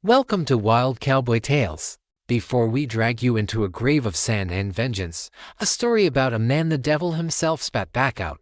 Welcome to Wild Cowboy Tales. Before we drag you into a grave of sand and vengeance, a story about a man the devil himself spat back out,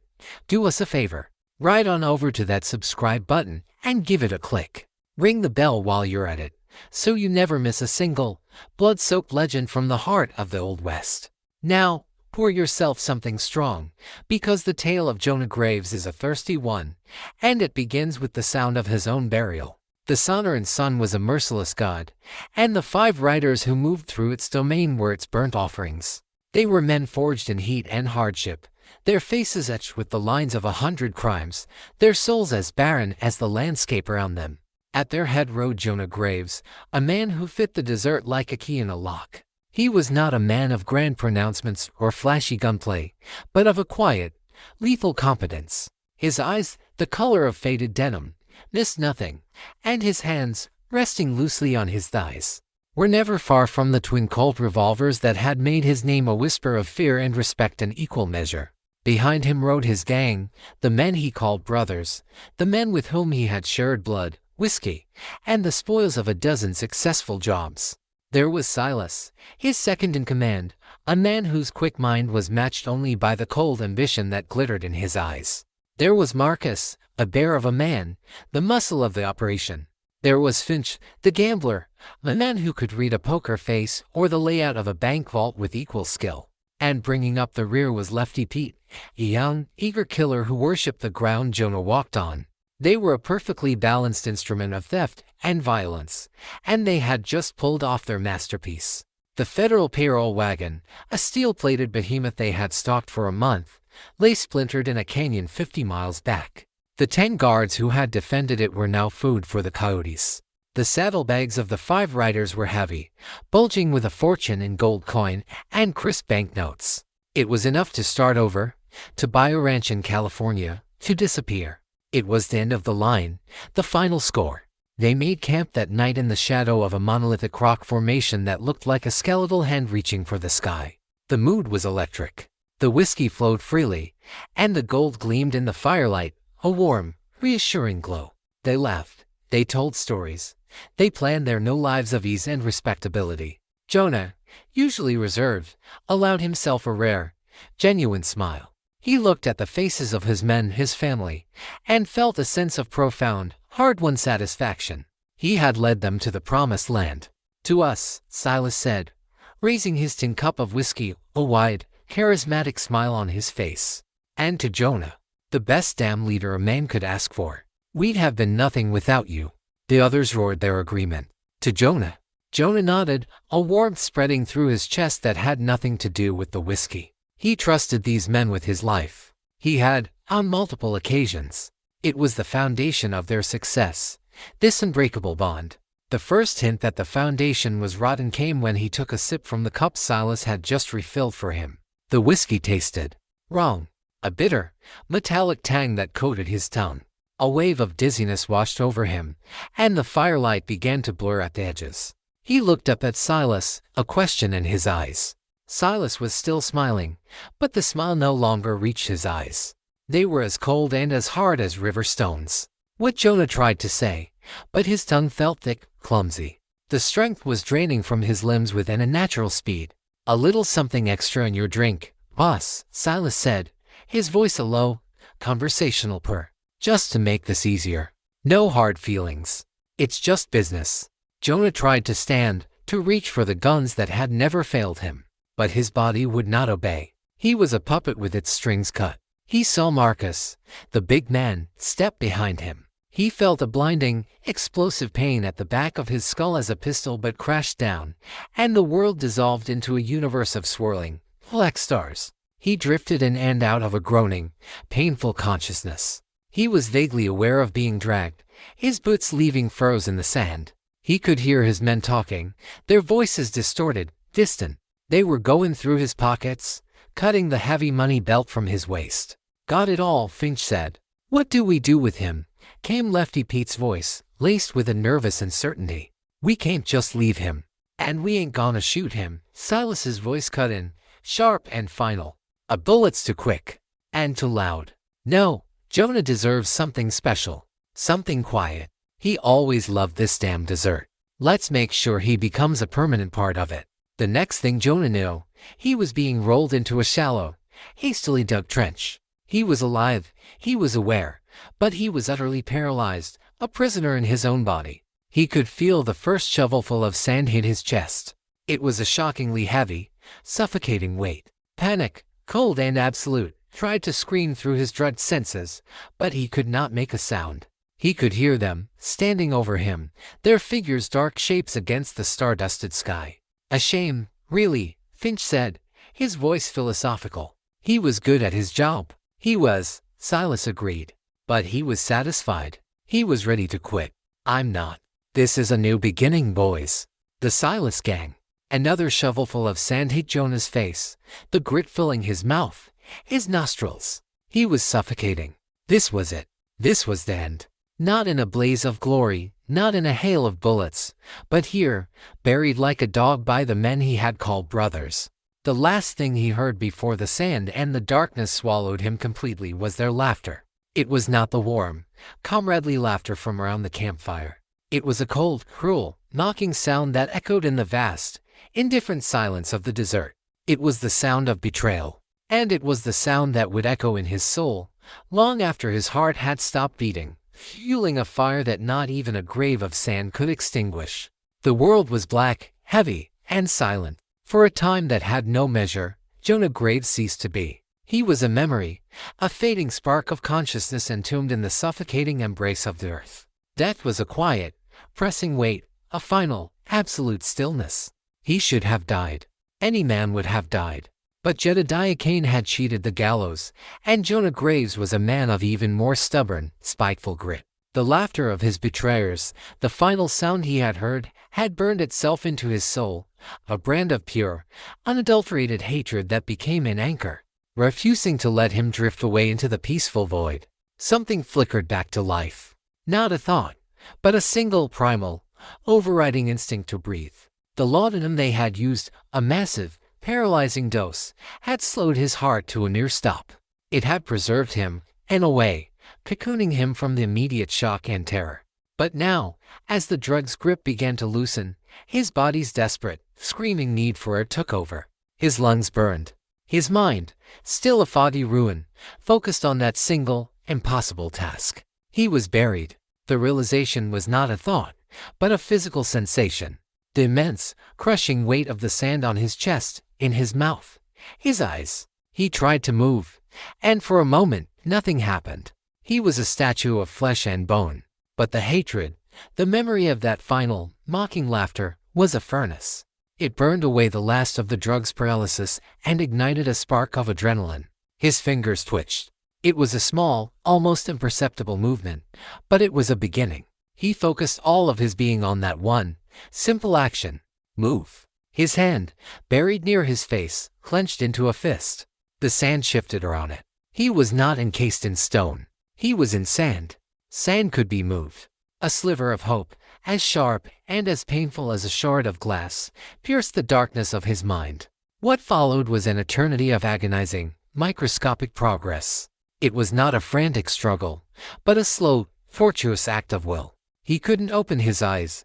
do us a favor. Right on over to that subscribe button and give it a click. Ring the bell while you're at it, so you never miss a single blood-soaked legend from the heart of the Old West. Now, pour yourself something strong, because the tale of Jonah Graves is a thirsty one, and it begins with the sound of his own burial. The Sonoran Sun was a merciless god, and the 5 riders who moved through its domain were its burnt offerings. They were men forged in heat and hardship, their faces etched with the lines of 100 crimes, their souls as barren as the landscape around them. At their head rode Jonah Graves, a man who fit the desert like a key in a lock. He was not a man of grand pronouncements or flashy gunplay, but of a quiet, lethal competence. His eyes, the color of faded denim, missed nothing, and his hands, resting loosely on his thighs, were never far from the twin Colt revolvers that had made his name a whisper of fear and respect in equal measure. Behind him rode his gang, the men he called brothers, the men with whom he had shared blood, whiskey, and the spoils of a dozen successful jobs. There was Silas, his second in command, a man whose quick mind was matched only by the cold ambition that glittered in his eyes. There was Marcus, a bear of a man, the muscle of the operation. There was Finch, the gambler, a man who could read a poker face or the layout of a bank vault with equal skill. And bringing up the rear was Lefty Pete, a young, eager killer who worshipped the ground Jonah walked on. They were a perfectly balanced instrument of theft and violence, and they had just pulled off their masterpiece. The federal payroll wagon, a steel-plated behemoth they had stalked for a month, lay splintered in a canyon 50 miles back. The 10 guards who had defended it were now food for the coyotes. The saddlebags of the 5 riders were heavy, bulging with a fortune in gold coin and crisp banknotes. It was enough to start over, to buy a ranch in California, to disappear. It was the end of the line, the final score. They made camp that night in the shadow of a monolithic rock formation that looked like a skeletal hand reaching for the sky. The mood was electric. The whiskey flowed freely, and the gold gleamed in the firelight, a warm, reassuring glow. They laughed, they told stories, they planned their new lives of ease and respectability. Jonah, usually reserved, allowed himself a rare, genuine smile. He looked at the faces of his men, his family, and felt a sense of profound, hard-won satisfaction. He had led them to the promised land. To us, Silas said, raising his tin cup of whiskey, a wide, charismatic smile on his face. And to Jonah, the best damn leader a man could ask for. We'd have been nothing without you. The others roared their agreement. To Jonah nodded, a warmth spreading through his chest that had nothing to do with the whiskey. He trusted these men with his life. He had, on multiple occasions. It was the foundation of their success, this unbreakable bond. The first hint that the foundation was rotten came when he took a sip from the cup Silas had just refilled for him. The whiskey tasted wrong, a bitter, metallic tang that coated his tongue. A wave of dizziness washed over him, and the firelight began to blur at the edges. He looked up at Silas, a question in his eyes. Silas was still smiling, but the smile no longer reached his eyes. They were as cold and as hard as river stones. What Jonah tried to say, but his tongue felt thick, clumsy. The strength was draining from his limbs with an unnatural speed. A little something extra in your drink, boss, Silas said, his voice a low, conversational purr. Just to make this easier. No hard feelings. It's just business. Jonah tried to stand, to reach for the guns that had never failed him. But his body would not obey. He was a puppet with its strings cut. He saw Marcus, the big man, step behind him. He felt a blinding, explosive pain at the back of his skull as a pistol butt crashed down, and the world dissolved into a universe of swirling, black stars. He drifted in and out of a groaning, painful consciousness. He was vaguely aware of being dragged, his boots leaving furrows in the sand. He could hear his men talking, their voices distorted, distant. They were going through his pockets, cutting the heavy money belt from his waist. Got it all, Finch said. What do we do with him? Came Lefty Pete's voice, laced with a nervous uncertainty. We can't just leave him. And we ain't gonna shoot him. Silas's voice cut in, sharp and final. A bullet's too quick. And too loud. No. Jonah deserves something special, something quiet. He always loved this damn dessert. Let's make sure he becomes a permanent part of it. The next thing Jonah knew, he was being rolled into a shallow, hastily dug trench. He was alive, he was aware, but he was utterly paralyzed, a prisoner in his own body. He could feel the first shovelful of sand hit his chest. It was a shockingly heavy, suffocating weight. Panic, cold and absolute, tried to scream through his drugged senses, but he could not make a sound. He could hear them, standing over him, their figures dark shapes against the star-dusted sky. A shame, really, Finch said, his voice philosophical. He was good at his job. He was, Silas agreed. But he was satisfied. He was ready to quit. I'm not. This is a new beginning, boys. The Silas gang. Another shovelful of sand hit Jonah's face, the grit filling his mouth, his nostrils. He was suffocating. This was it. This was the end. Not in a blaze of glory, not in a hail of bullets, but here, buried like a dog by the men he had called brothers. The last thing he heard before the sand and the darkness swallowed him completely was their laughter. It was not the warm, comradely laughter from around the campfire. It was a cold, cruel, knocking sound that echoed in the vast, indifferent silence of the desert. It was the sound of betrayal. And it was the sound that would echo in his soul, long after his heart had stopped beating, fueling a fire that not even a grave of sand could extinguish. The world was black, heavy, and silent. For a time that had no measure, Jonah Graves ceased to be. He was a memory, a fading spark of consciousness entombed in the suffocating embrace of the earth. Death was a quiet, pressing weight, a final, absolute stillness. He should have died. Any man would have died. But Jedediah Cain had cheated the gallows, and Jonah Graves was a man of even more stubborn, spiteful grit. The laughter of his betrayers, the final sound he had heard, had burned itself into his soul, a brand of pure, unadulterated hatred that became an anchor, refusing to let him drift away into the peaceful void. Something flickered back to life. Not a thought, but a single primal, overriding instinct to breathe. The laudanum they had used, a massive, paralyzing dose, had slowed his heart to a near stop. It had preserved him, in a way, cocooning him from the immediate shock and terror. But now, as the drug's grip began to loosen, his body's desperate, screaming need for it took over. His lungs burned. His mind, still a foggy ruin, focused on that single, impossible task. He was buried. The realization was not a thought, but a physical sensation. The immense, crushing weight of the sand on his chest, in his mouth, his eyes. He tried to move, and for a moment, nothing happened. He was a statue of flesh and bone. But the hatred, the memory of that final, mocking laughter, was a furnace. It burned away the last of the drug's paralysis and ignited a spark of adrenaline. His fingers twitched. It was a small, almost imperceptible movement, but it was a beginning. He focused all of his being on that one, simple action. Move. His hand, buried near his face, clenched into a fist. The sand shifted around it. He was not encased in stone. He was in sand. Sand could be moved. A sliver of hope, as sharp and as painful as a shard of glass, pierced the darkness of his mind. What followed was an eternity of agonizing, microscopic progress. It was not a frantic struggle, but a slow, tortuous act of will. He couldn't open his eyes.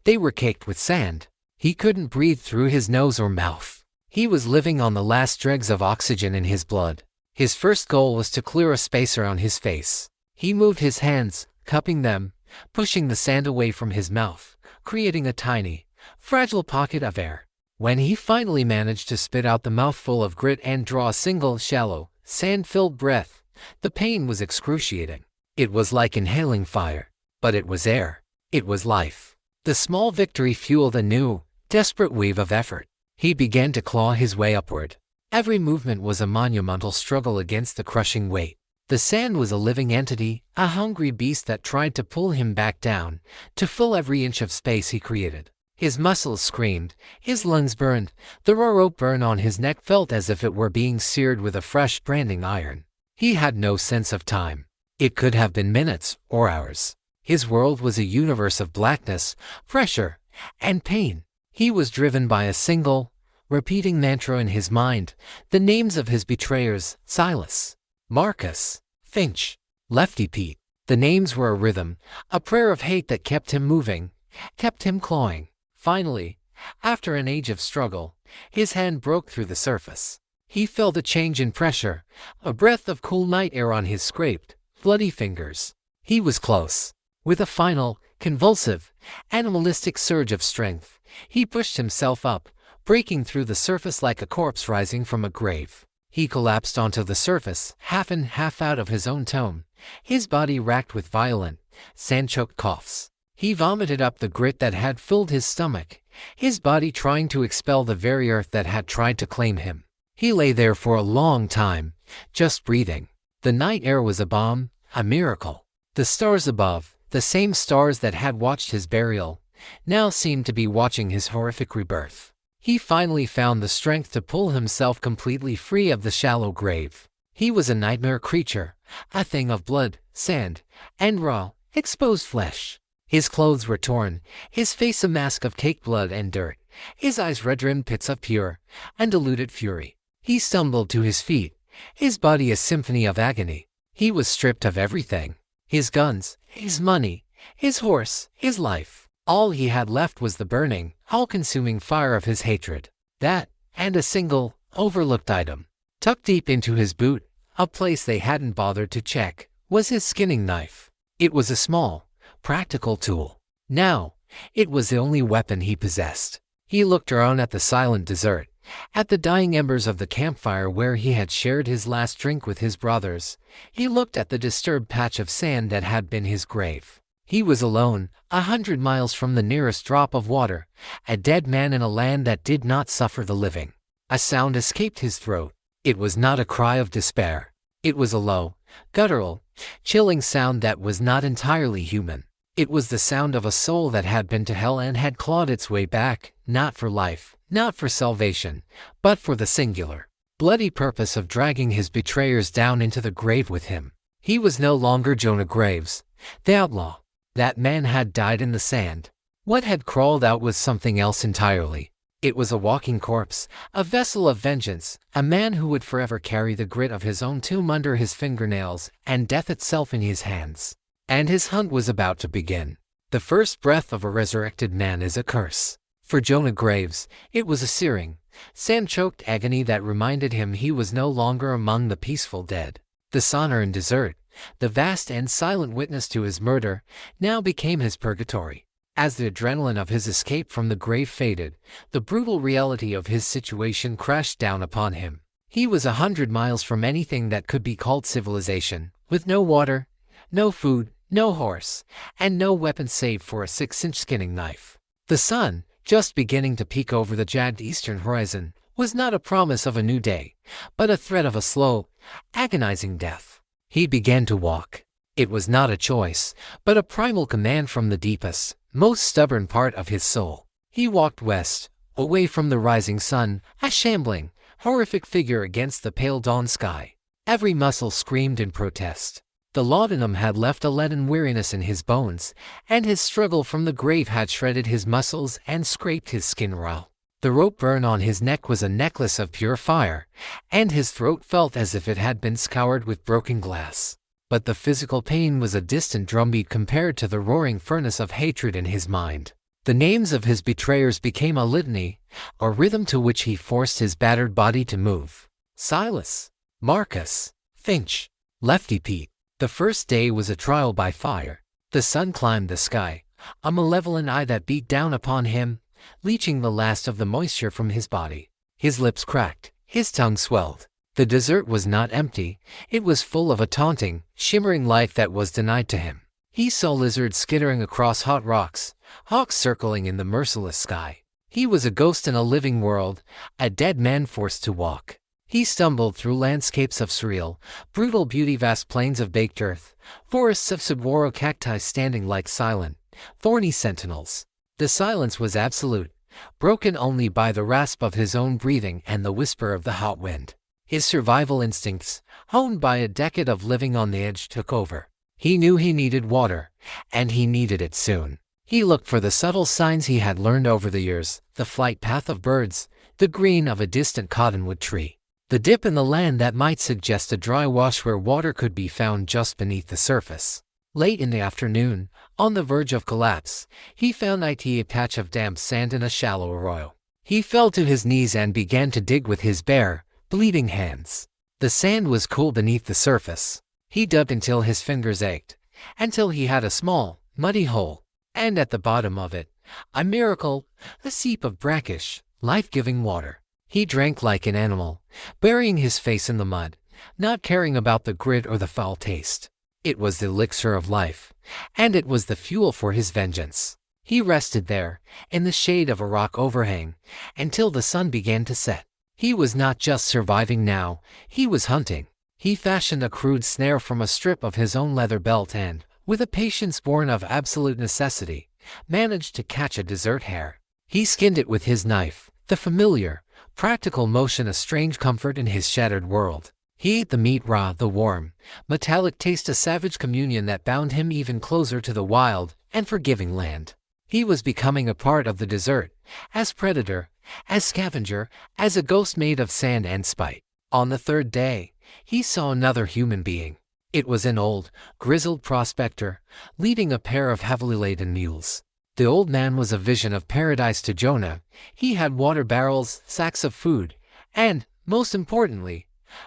They were caked with sand. He couldn't breathe through his nose or mouth. He was living on the last dregs of oxygen in his blood. His first goal was to clear a space around his face. He moved his hands, cupping them, pushing the sand away from his mouth, creating a tiny, fragile pocket of air. When he finally managed to spit out the mouthful of grit and draw a single, shallow, sand-filled breath, the pain was excruciating. It was like inhaling fire, but it was air. It was life. The small victory fueled a new, desperate wave of effort. He began to claw his way upward. Every movement was a monumental struggle against the crushing weight. The sand was a living entity, a hungry beast that tried to pull him back down, to fill every inch of space he created. His muscles screamed, his lungs burned, the raw rope burn on his neck felt as if it were being seared with a fresh branding iron. He had no sense of time. It could have been minutes or hours. His world was a universe of blackness, pressure, and pain. He was driven by a single, repeating mantra in his mind, the names of his betrayers, Silas, Marcus, Finch, Lefty Pete. The names were a rhythm, a prayer of hate that kept him moving, kept him clawing. Finally, after an age of struggle, his hand broke through the surface. He felt a change in pressure, a breath of cool night air on his scraped, bloody fingers. He was close. With a final, convulsive, animalistic surge of strength, he pushed himself up, breaking through the surface like a corpse rising from a grave. He collapsed onto the surface, half in, half out of his own tomb, his body racked with violent, sand-choked coughs. He vomited up the grit that had filled his stomach, his body trying to expel the very earth that had tried to claim him. He lay there for a long time, just breathing. The night air was a balm, a miracle. The stars above, the same stars that had watched his burial, now seemed to be watching his horrific rebirth. He finally found the strength to pull himself completely free of the shallow grave. He was a nightmare creature, a thing of blood, sand, and raw, exposed flesh. His clothes were torn, his face a mask of caked blood and dirt, his eyes red-rimmed pits of pure, undiluted fury. He stumbled to his feet, his body a symphony of agony. He was stripped of everything. His guns, his money, his horse, his life. All he had left was the burning, all-consuming fire of his hatred. That, and a single, overlooked item. Tucked deep into his boot, a place they hadn't bothered to check, was his skinning knife. It was a small, practical tool. Now, it was the only weapon he possessed. He looked around at the silent desert, at the dying embers of the campfire where he had shared his last drink with his brothers. He looked at the disturbed patch of sand that had been his grave. He was alone, 100 miles from the nearest drop of water, a dead man in a land that did not suffer the living. A sound escaped his throat. It was not a cry of despair. It was a low, guttural, chilling sound that was not entirely human. It was the sound of a soul that had been to hell and had clawed its way back, not for life, not for salvation, but for the singular, bloody purpose of dragging his betrayers down into the grave with him. He was no longer Jonah Graves, the outlaw. That man had died in the sand. What had crawled out was something else entirely. It was a walking corpse, a vessel of vengeance, a man who would forever carry the grit of his own tomb under his fingernails and death itself in his hands. And his hunt was about to begin. The first breath of a resurrected man is a curse. For Jonah Graves, it was a searing, sand-choked agony that reminded him he was no longer among the peaceful dead. The Sonoran desert, the vast and silent witness to his murder, now became his purgatory. As the adrenaline of his escape from the grave faded, the brutal reality of his situation crashed down upon him. He was 100 miles from anything that could be called civilization, with no water, no food, no horse, and no weapon save for a 6-inch skinning knife. The sun, just beginning to peek over the jagged eastern horizon, was not a promise of a new day, but a threat of a slow, agonizing death. He began to walk. It was not a choice, but a primal command from the deepest, most stubborn part of his soul. He walked west, away from the rising sun, a shambling, horrific figure against the pale dawn sky. Every muscle screamed in protest. The laudanum had left a leaden weariness in his bones, and his struggle from the grave had shredded his muscles and scraped his skin raw. The rope burn on his neck was a necklace of pure fire, and his throat felt as if it had been scoured with broken glass. But the physical pain was a distant drumbeat compared to the roaring furnace of hatred in his mind. The names of his betrayers became a litany, a rhythm to which he forced his battered body to move. Silas, Marcus, Finch, Lefty Pete. The first day was a trial by fire. The sun climbed the sky, a malevolent eye that beat down upon him, leaching the last of the moisture from his body. His lips cracked, his tongue swelled. The desert was not empty, it was full of a taunting, shimmering life that was denied to him. He saw lizards skittering across hot rocks, hawks circling in the merciless sky. He was a ghost in a living world, a dead man forced to walk. He stumbled through landscapes of surreal, brutal beauty, vast plains of baked earth, forests of saguaro cacti standing like silent, thorny sentinels. The silence was absolute, broken only by the rasp of his own breathing and the whisper of the hot wind. His survival instincts, honed by a decade of living on the edge, took over. He knew he needed water, and he needed it soon. He looked for the subtle signs he had learned over the years, the flight path of birds, the green of a distant cottonwood tree, the dip in the land that might suggest a dry wash where water could be found just beneath the surface. Late in the afternoon, on the verge of collapse, he found a patch of damp sand in a shallow arroyo. He fell to his knees and began to dig with his bare, bleeding hands. The sand was cool beneath the surface. He dug until his fingers ached, until he had a small, muddy hole, and at the bottom of it, a miracle, a seep of brackish, life-giving water. He drank like an animal, burying his face in the mud, not caring about the grit or the foul taste. It was the elixir of life, and it was the fuel for his vengeance. He rested there, in the shade of a rock overhang, until the sun began to set. He was not just surviving now, he was hunting. He fashioned a crude snare from a strip of his own leather belt and, with a patience born of absolute necessity, managed to catch a desert hare. He skinned it with his knife, the familiar, practical motion a strange comfort in his shattered world. He ate the meat raw, the warm, metallic taste, a savage communion that bound him even closer to the wild and forgiving land. He was becoming a part of the desert, as predator, as scavenger, as a ghost made of sand and spite. On the third day, he saw another human being. It was an old, grizzled prospector, leading a pair of heavily laden mules. The old man was a vision of paradise to Jonah. He had water barrels, sacks of food, and, most importantly,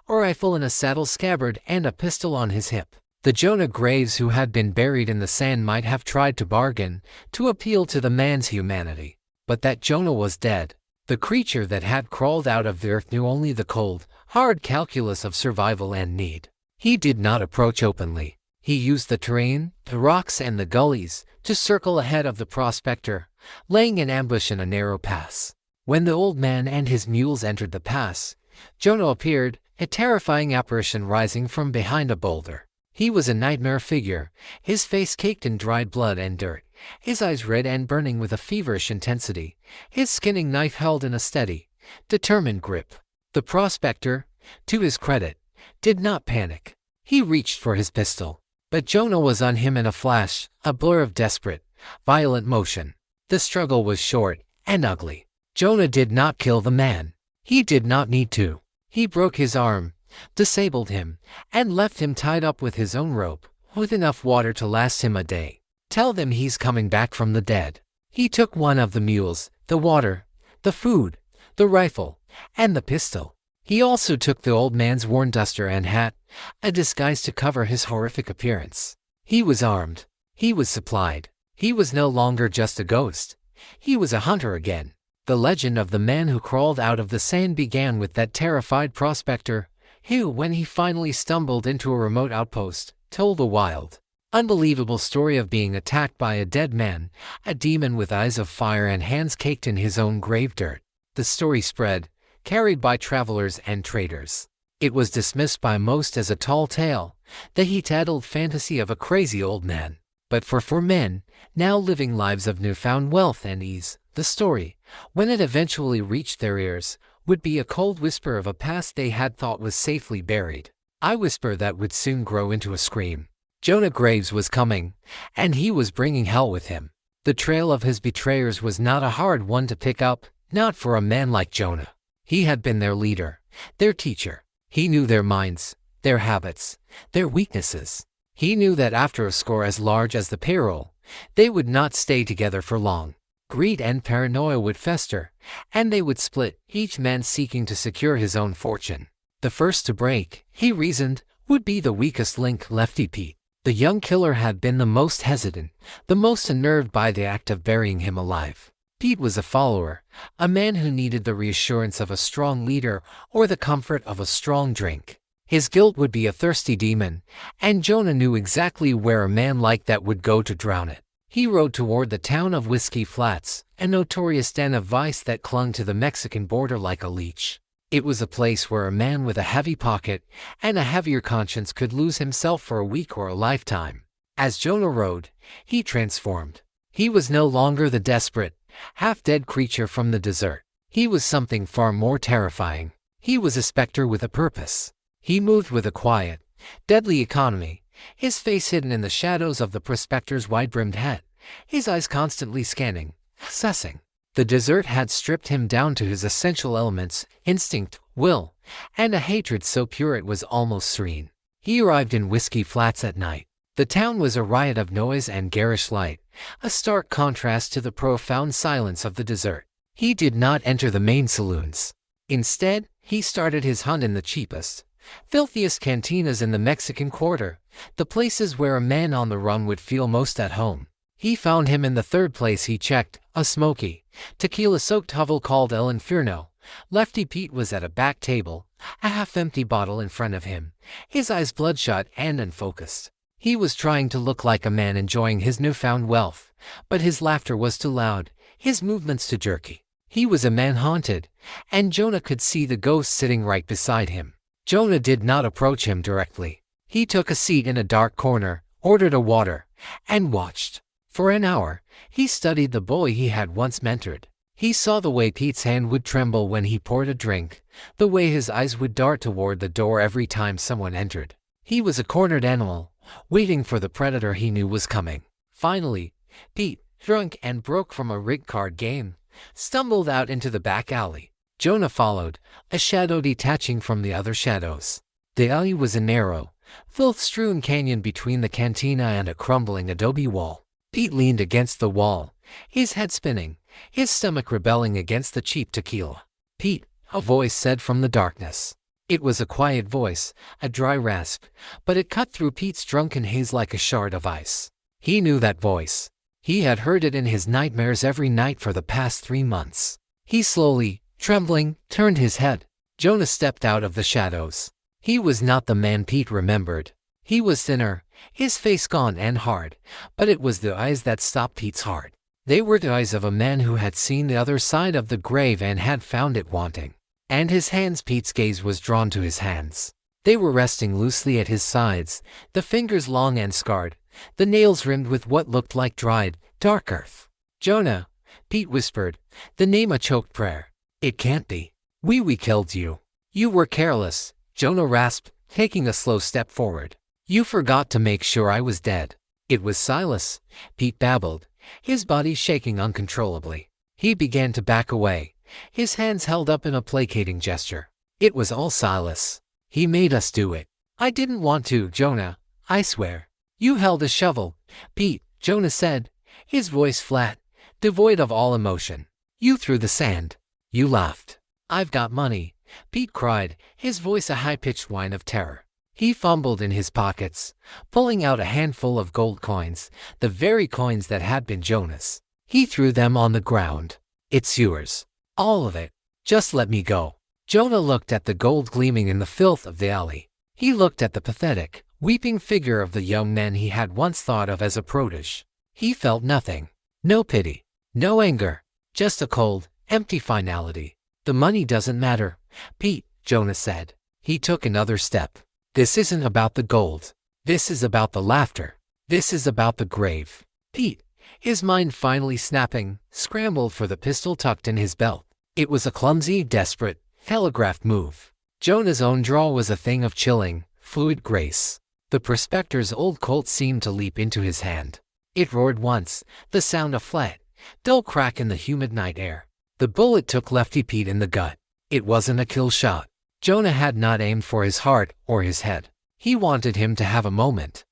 a rifle in a saddle scabbard and a pistol on his hip. The Jonah Graves who had been buried in the sand might have tried to bargain, to appeal to the man's humanity. But that Jonah was dead. The creature that had crawled out of the earth knew only the cold, hard calculus of survival and need. He did not approach openly. He used the terrain, the rocks and the gullies, to circle ahead of the prospector, laying an ambush in a narrow pass. When the old man and his mules entered the pass, Jonah appeared, a terrifying apparition rising from behind a boulder. He was a nightmare figure, his face caked in dried blood and dirt, his eyes red and burning with a feverish intensity, his skinning knife held in a steady, determined grip. The prospector, to his credit, did not panic. He reached for his pistol, but Jonah was on him in a flash, a blur of desperate, violent motion. The struggle was short and ugly. Jonah did not kill the man. He did not need to. He broke his arm, disabled him, and left him tied up with his own rope, with enough water to last him a day. Tell them he's coming back from the dead. He took one of the mules, the water, the food, the rifle, and the pistol. He also took the old man's worn duster and hat, a disguise to cover his horrific appearance. He was armed. He was supplied. He was no longer just a ghost. He was a hunter again. The legend of the man who crawled out of the sand began with that terrified prospector, who, when he finally stumbled into a remote outpost, told a wild, unbelievable story of being attacked by a dead man, a demon with eyes of fire and hands caked in his own grave dirt. The story spread, carried by travelers and traders. It was dismissed by most as a tall tale, the he-tattled fantasy of a crazy old man. But for four men, now living lives of newfound wealth and ease, the story, when it eventually reached their ears, would be a cold whisper of a past they had thought was safely buried. A whisper that would soon grow into a scream. Jonah Graves was coming, and he was bringing hell with him. The trail of his betrayers was not a hard one to pick up, not for a man like Jonah. He had been their leader, their teacher. He knew their minds, their habits, their weaknesses. He knew that after a score as large as the payroll, they would not stay together for long. Greed and paranoia would fester, and they would split, each man seeking to secure his own fortune. The first to break, he reasoned, would be the weakest link, Lefty Pete. The young killer had been the most hesitant, the most unnerved by the act of burying him alive. Pete was a follower, a man who needed the reassurance of a strong leader or the comfort of a strong drink. His guilt would be a thirsty demon, and Jonah knew exactly where a man like that would go to drown it. He rode toward the town of Whiskey Flats, a notorious den of vice that clung to the Mexican border like a leech. It was a place where a man with a heavy pocket and a heavier conscience could lose himself for a week or a lifetime. As Jonah rode, he transformed. He was no longer the desperate, half-dead creature from the desert. He was something far more terrifying. He was a specter with a purpose. He moved with a quiet, deadly economy, his face hidden in the shadows of the prospector's wide-brimmed hat, his eyes constantly scanning, assessing. The desert had stripped him down to his essential elements, instinct, will, and a hatred so pure it was almost serene. He arrived in Whiskey Flats at night. The town was a riot of noise and garish light, a stark contrast to the profound silence of the desert. He did not enter the main saloons. Instead, he started his hunt in the cheapest, filthiest cantinas in the Mexican Quarter, the places where a man on the run would feel most at home. He found him in the third place he checked, a smoky, tequila-soaked hovel called El Infierno. Lefty Pete was at a back table, a half-empty bottle in front of him, his eyes bloodshot and unfocused. He was trying to look like a man enjoying his newfound wealth, but his laughter was too loud, his movements too jerky. He was a man haunted, and Jonah could see the ghost sitting right beside him. Jonah did not approach him directly. He took a seat in a dark corner, ordered a water, and watched. For an hour, he studied the boy he had once mentored. He saw the way Pete's hand would tremble when he poured a drink, the way his eyes would dart toward the door every time someone entered. He was a cornered animal, waiting for the predator he knew was coming. Finally, Pete, drunk and broke from a rigged card game, stumbled out into the back alley. Jonah followed, a shadow detaching from the other shadows. The alley was a narrow, filth-strewn canyon between the cantina and a crumbling adobe wall. Pete leaned against the wall, his head spinning, his stomach rebelling against the cheap tequila. "Pete," a voice said from the darkness. It was a quiet voice, a dry rasp, but it cut through Pete's drunken haze like a shard of ice. He knew that voice. He had heard it in his nightmares every night for the past 3 months. He slowly, trembling, turned his head. Jonah stepped out of the shadows. He was not the man Pete remembered. He was thinner, his face gaunt and hard, but it was the eyes that stopped Pete's heart. They were the eyes of a man who had seen the other side of the grave and had found it wanting. And his hands, Pete's gaze was drawn to his hands. They were resting loosely at his sides, the fingers long and scarred, the nails rimmed with what looked like dried, dark earth. "Jonah," Pete whispered, the name a choked prayer. "It can't be. We killed you." "You were careless," Jonah rasped, taking a slow step forward. "You forgot to make sure I was dead." "It was Silas," Pete babbled, his body shaking uncontrollably. He began to back away, his hands held up in a placating gesture. "It was all Silas. He made us do it." "I didn't want to, Jonah, I swear." "You held a shovel, Pete," Jonah said, his voice flat, devoid of all emotion. "You threw the sand. You laughed." "I've got money," Pete cried, his voice a high-pitched whine of terror. He fumbled in his pockets, pulling out a handful of gold coins, the very coins that had been Jonah's. He threw them on the ground. "It's yours. All of it. Just let me go." Jonah looked at the gold gleaming in the filth of the alley. He looked at the pathetic, weeping figure of the young man he had once thought of as a protege. He felt nothing. No pity. No anger. Just a cold, empty finality. "The money doesn't matter, Pete," Jonah said. He took another step. "This isn't about the gold. This is about the laughter. This is about the grave." Pete, his mind finally snapping, scrambled for the pistol tucked in his belt. It was a clumsy, desperate, telegraphed move. Jonah's own draw was a thing of chilling, fluid grace. The prospector's old Colt seemed to leap into his hand. It roared once, the sound a flat, dull crack in the humid night air. The bullet took Lefty Pete in the gut. It wasn't a kill shot. Jonah had not aimed for his heart or his head. He wanted him to have a moment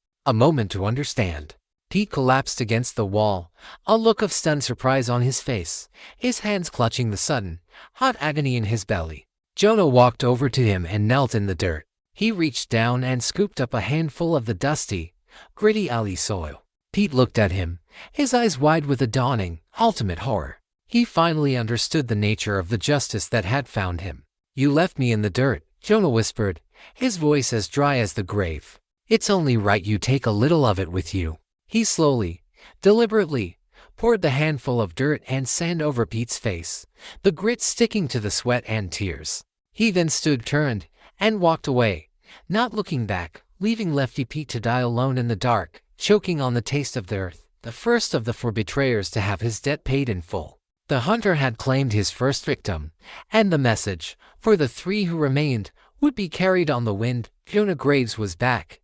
to understand. Pete collapsed against the wall, a look of stunned surprise on his face, his hands clutching the sudden, hot agony in his belly. Jonah walked over to him and knelt in the dirt. He reached down and scooped up a handful of the dusty, gritty alley soil. Pete looked at him, his eyes wide with a dawning, ultimate horror. He finally understood the nature of the justice that had found him. "You left me in the dirt," Jonah whispered, his voice as dry as the grave. "It's only right you take a little of it with you." He slowly, deliberately, poured the handful of dirt and sand over Pete's face, the grit sticking to the sweat and tears. He then turned, and walked away, not looking back, leaving Lefty Pete to die alone in the dark, choking on the taste of the earth, the first of the 4 betrayers to have his debt paid in full. The hunter had claimed his first victim, and the message, for the 3 who remained, would be carried on the wind. Jonah Graves was back,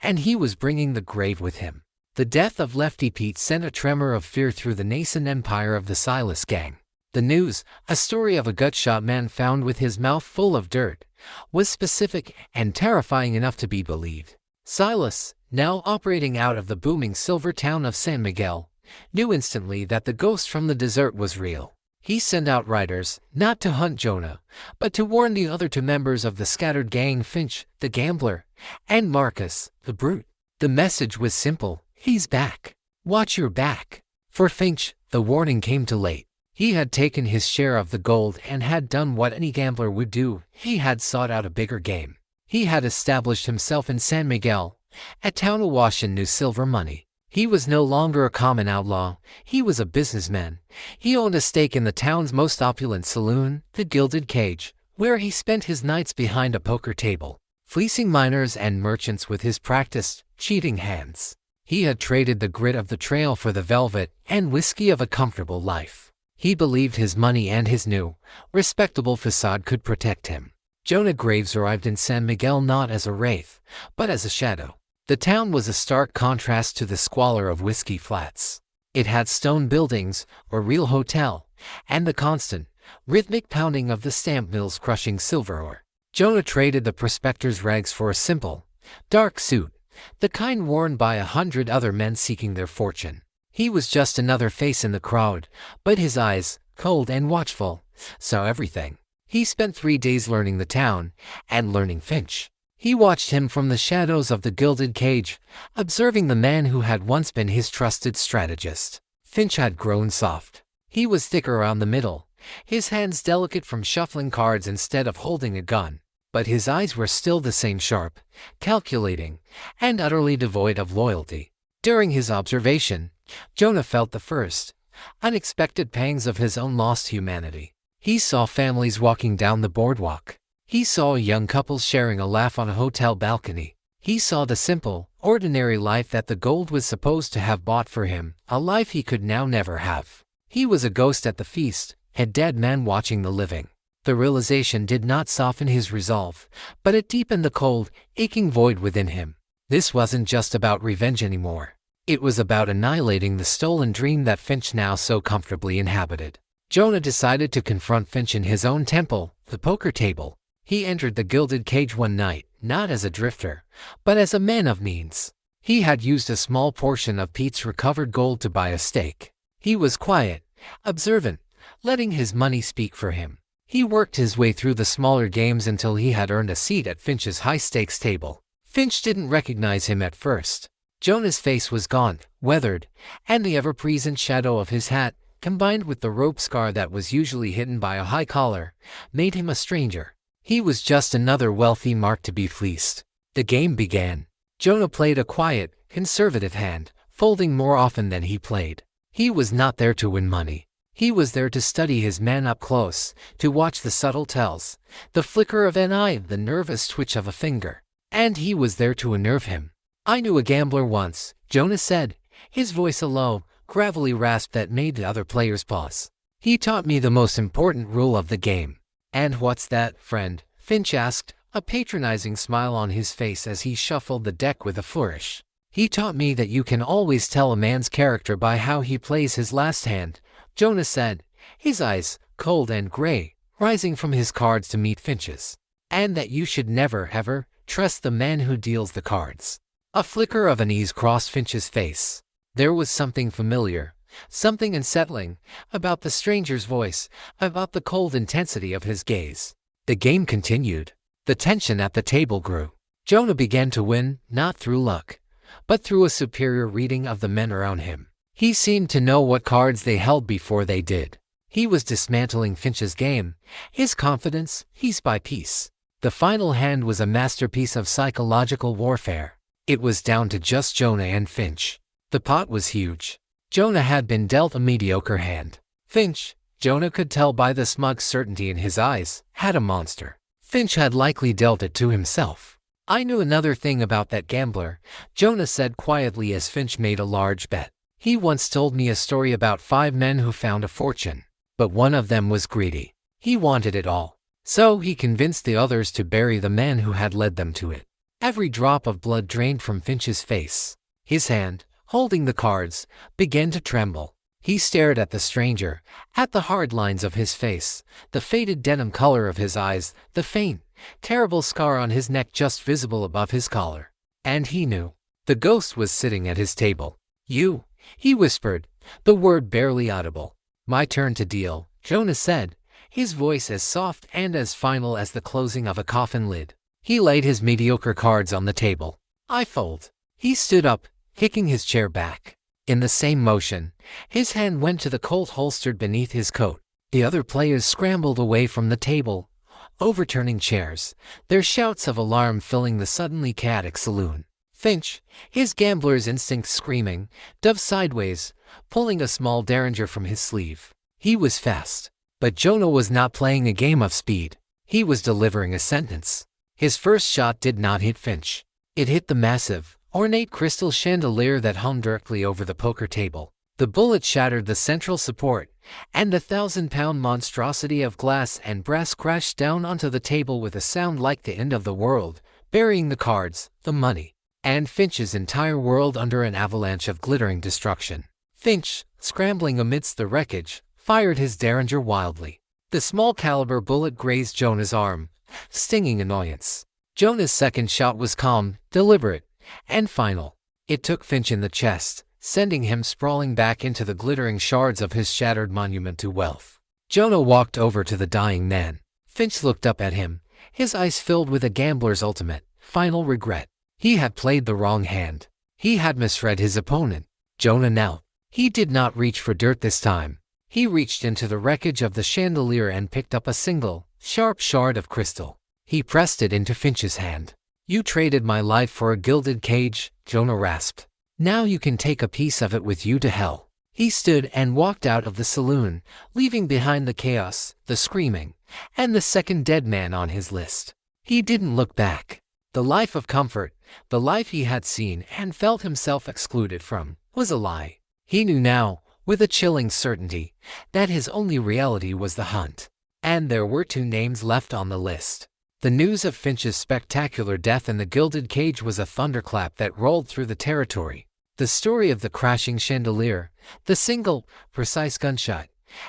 and he was bringing the grave with him. The death of Lefty Pete sent a tremor of fear through the nascent empire of the Silas gang. The news, a story of a gut-shot man found with his mouth full of dirt, was specific and terrifying enough to be believed. Silas, now operating out of the booming silver town of San Miguel, knew instantly that the ghost from the desert was real. He sent out riders, not to hunt Jonah, but to warn the other two members of the scattered gang, Finch, the gambler, and Marcus, the brute. The message was simple: he's back. Watch your back. For Finch, the warning came too late. He had taken his share of the gold and had done what any gambler would do. He had sought out a bigger game. He had established himself in San Miguel, a town awash in new silver money. He was no longer a common outlaw. He was a businessman. He owned a stake in the town's most opulent saloon, the Gilded Cage, where he spent his nights behind a poker table, fleecing miners and merchants with his practiced, cheating hands. He had traded the grit of the trail for the velvet and whiskey of a comfortable life. He believed his money and his new, respectable facade could protect him. Jonah Graves arrived in San Miguel not as a wraith, but as a shadow. The town was a stark contrast to the squalor of Whiskey Flats. It had stone buildings, a real hotel, and the constant, rhythmic pounding of the stamp mills crushing silver ore. Jonah traded the prospector's rags for a simple, dark suit, the kind worn by 100 other men seeking their fortune. He was just another face in the crowd, but his eyes, cold and watchful, saw everything. He spent 3 days learning the town and learning Finch. He watched him from the shadows of the Gilded Cage, observing the man who had once been his trusted strategist. Finch had grown soft. He was thicker around the middle, his hands delicate from shuffling cards instead of holding a gun. But his eyes were still the same sharp, calculating, and utterly devoid of loyalty. During his observation, Jonah felt the first, unexpected pangs of his own lost humanity. He saw families walking down the boardwalk. He saw young couples sharing a laugh on a hotel balcony. He saw the simple, ordinary life that the gold was supposed to have bought for him, a life he could now never have. He was a ghost at the feast, a dead man watching the living. The realization did not soften his resolve, but it deepened the cold, aching void within him. This wasn't just about revenge anymore. It was about annihilating the stolen dream that Finch now so comfortably inhabited. Jonah decided to confront Finch in his own temple, the poker table. He entered the Gilded Cage one night, not as a drifter, but as a man of means. He had used a small portion of Pete's recovered gold to buy a stake. He was quiet, observant, letting his money speak for him. He worked his way through the smaller games until he had earned a seat at Finch's high-stakes table. Finch didn't recognize him at first. Jonah's face was gaunt, weathered, and the ever-present shadow of his hat, combined with the rope scar that was usually hidden by a high collar, made him a stranger. He was just another wealthy mark to be fleeced. The game began. Jonah played a quiet, conservative hand, folding more often than he played. He was not there to win money. He was there to study his man up close, to watch the subtle tells, the flicker of an eye, the nervous twitch of a finger. And he was there to unnerve him. "I knew a gambler once," Jonah said, his voice a low, gravelly rasp that made the other players pause. "He taught me the most important rule of the game." "And what's that, friend?" Finch asked, a patronizing smile on his face as he shuffled the deck with a flourish. "He taught me that you can always tell a man's character by how he plays his last hand," Jonah said, his eyes, cold and gray, rising from his cards to meet Finch's. "And that you should never, ever, trust the man who deals the cards." A flicker of unease crossed Finch's face. There was something familiar, something unsettling, about the stranger's voice, about the cold intensity of his gaze. The game continued. The tension at the table grew. Jonah began to win, not through luck, but through a superior reading of the men around him. He seemed to know what cards they held before they did. He was dismantling Finch's game, his confidence, piece by piece. The final hand was a masterpiece of psychological warfare. It was down to just Jonah and Finch. The pot was huge. Jonah had been dealt a mediocre hand. Finch, Jonah could tell by the smug certainty in his eyes, had a monster. Finch had likely dealt it to himself. "I knew another thing about that gambler," Jonah said quietly as Finch made a large bet. "He once told me a story about 5 men who found a fortune. But one of them was greedy. He wanted it all. So he convinced the others to bury the man who had led them to it." Every drop of blood drained from Finch's face. His hand, holding the cards, began to tremble. He stared at the stranger, at the hard lines of his face, the faded denim color of his eyes, the faint, terrible scar on his neck just visible above his collar. And he knew. The ghost was sitting at his table. "You," he whispered, the word barely audible. "My turn to deal," Jonah said, his voice as soft and as final as the closing of a coffin lid. He laid his mediocre cards on the table. "I fold." He stood up, kicking his chair back. In the same motion, his hand went to the Colt holstered beneath his coat. The other players scrambled away from the table, overturning chairs, their shouts of alarm filling the suddenly chaotic saloon. Finch, his gambler's instinct screaming, dove sideways, pulling a small derringer from his sleeve. He was fast. But Jonah was not playing a game of speed. He was delivering a sentence. His first shot did not hit Finch. It hit the massive, ornate crystal chandelier that hung directly over the poker table. The bullet shattered the central support, and the 1,000-pound monstrosity of glass and brass crashed down onto the table with a sound like the end of the world, burying the cards, the money, and Finch's entire world under an avalanche of glittering destruction. Finch, scrambling amidst the wreckage, fired his derringer wildly. The small-caliber bullet grazed Jonah's arm, stinging annoyance. Jonah's second shot was calm, deliberate, and final. It took Finch in the chest, sending him sprawling back into the glittering shards of his shattered monument to wealth. Jonah walked over to the dying man. Finch looked up at him, his eyes filled with a gambler's ultimate, final regret. He had played the wrong hand. He had misread his opponent. Jonah knelt. He did not reach for dirt this time. He reached into the wreckage of the chandelier and picked up a single, sharp shard of crystal. He pressed it into Finch's hand. "You traded my life for a gilded cage," Jonah rasped. "Now you can take a piece of it with you to hell." He stood and walked out of the saloon, leaving behind the chaos, the screaming, and the second dead man on his list. He didn't look back. The life of comfort, the life he had seen and felt himself excluded from, was a lie. He knew now, with a chilling certainty, that his only reality was the hunt. And there were two names left on the list. The news of Finch's spectacular death in the gilded cage was a thunderclap that rolled through the territory. The story of the crashing chandelier, the single, precise gunshot,